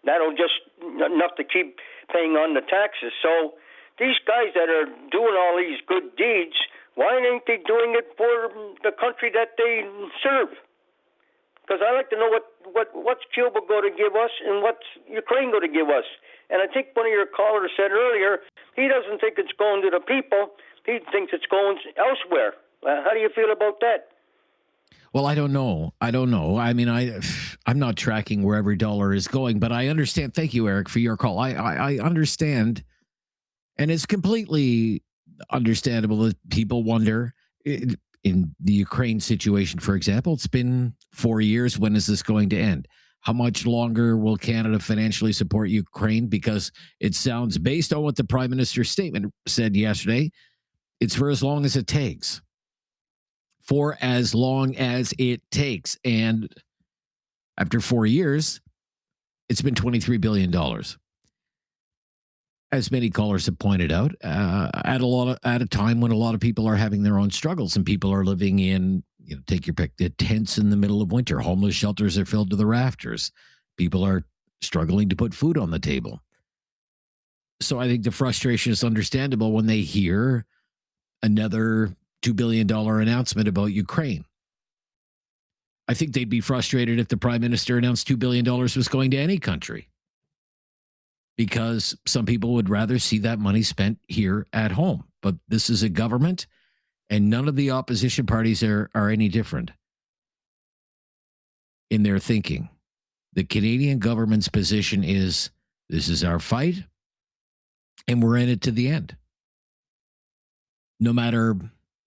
That'll just enough to keep paying on the taxes. So these guys that are doing all these good deeds, why ain't they doing it for the country that they serve? Because I like to know what's Cuba going to give us and what's Ukraine going to give us. And I think one of your callers said earlier, he doesn't think it's going to the people. He thinks it's going elsewhere. How do you feel about that? Well, I don't know. I mean, I'm not tracking where every dollar is going, but I understand. Thank you, Eric, for your call. I understand. And it's completely understandable that people wonder. In the Ukraine situation, for example, it's been 4 years. When is this going to end? How much longer will Canada financially support Ukraine? Because it sounds, based on what the Prime Minister's statement said yesterday, it's for as long as it takes. For as long as it takes. And after 4 years, it's been $23 billion. As many callers have pointed out, at a time when a lot of people are having their own struggles and people are living in, take your pick, the tents in the middle of winter. Homeless shelters are filled to the rafters. People are struggling to put food on the table. So I think the frustration is understandable when they hear another $2 billion announcement about Ukraine. I think they'd be frustrated if the Prime Minister announced $2 billion was going to any country, because some people would rather see that money spent here at home. But this is a government, and none of the opposition parties are any different in their thinking. The Canadian government's position is, this is our fight, and we're in it to the end, no matter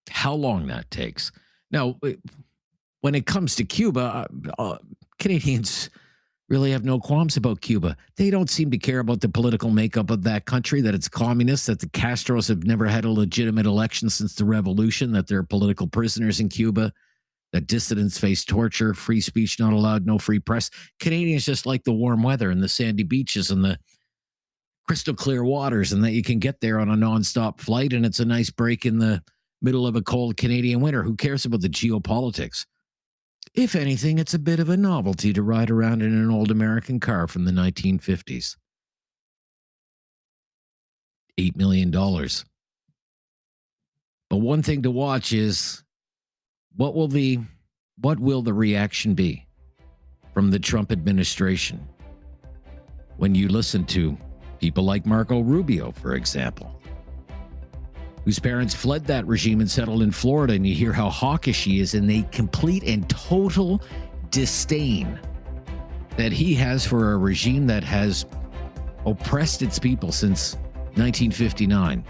how long that takes. Now, when it comes to Cuba, Canadians really have no qualms about Cuba. They don't seem to care about the political makeup of that country, that it's communist, that the Castros have never had a legitimate election since the revolution, that they're political prisoners in Cuba, that dissidents face torture, free speech not allowed, no free press. Canadians just like the warm weather and the sandy beaches and the crystal clear waters, and that you can get there on a nonstop flight, and it's a nice break in the middle of a cold Canadian winter. Who cares about the geopolitics? If anything, it's a bit of a novelty to ride around in an old American car from the 1950s. $8 million. But one thing to watch is what will the reaction be from the Trump administration when you listen to people like Marco Rubio, for example, whose parents fled that regime and settled in Florida, and you hear how hawkish he is and the complete and total disdain that he has for a regime that has oppressed its people since 1959.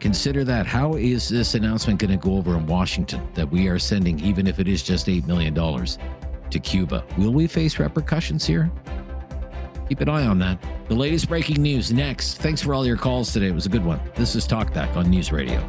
Consider that. How is this announcement going to go over in Washington that we are sending, even if it is just $8 million, to Cuba? Will we face repercussions here? Keep an eye on that. The latest breaking news next. Thanks for all your calls today. It was a good one. This is Talkback on News Radio.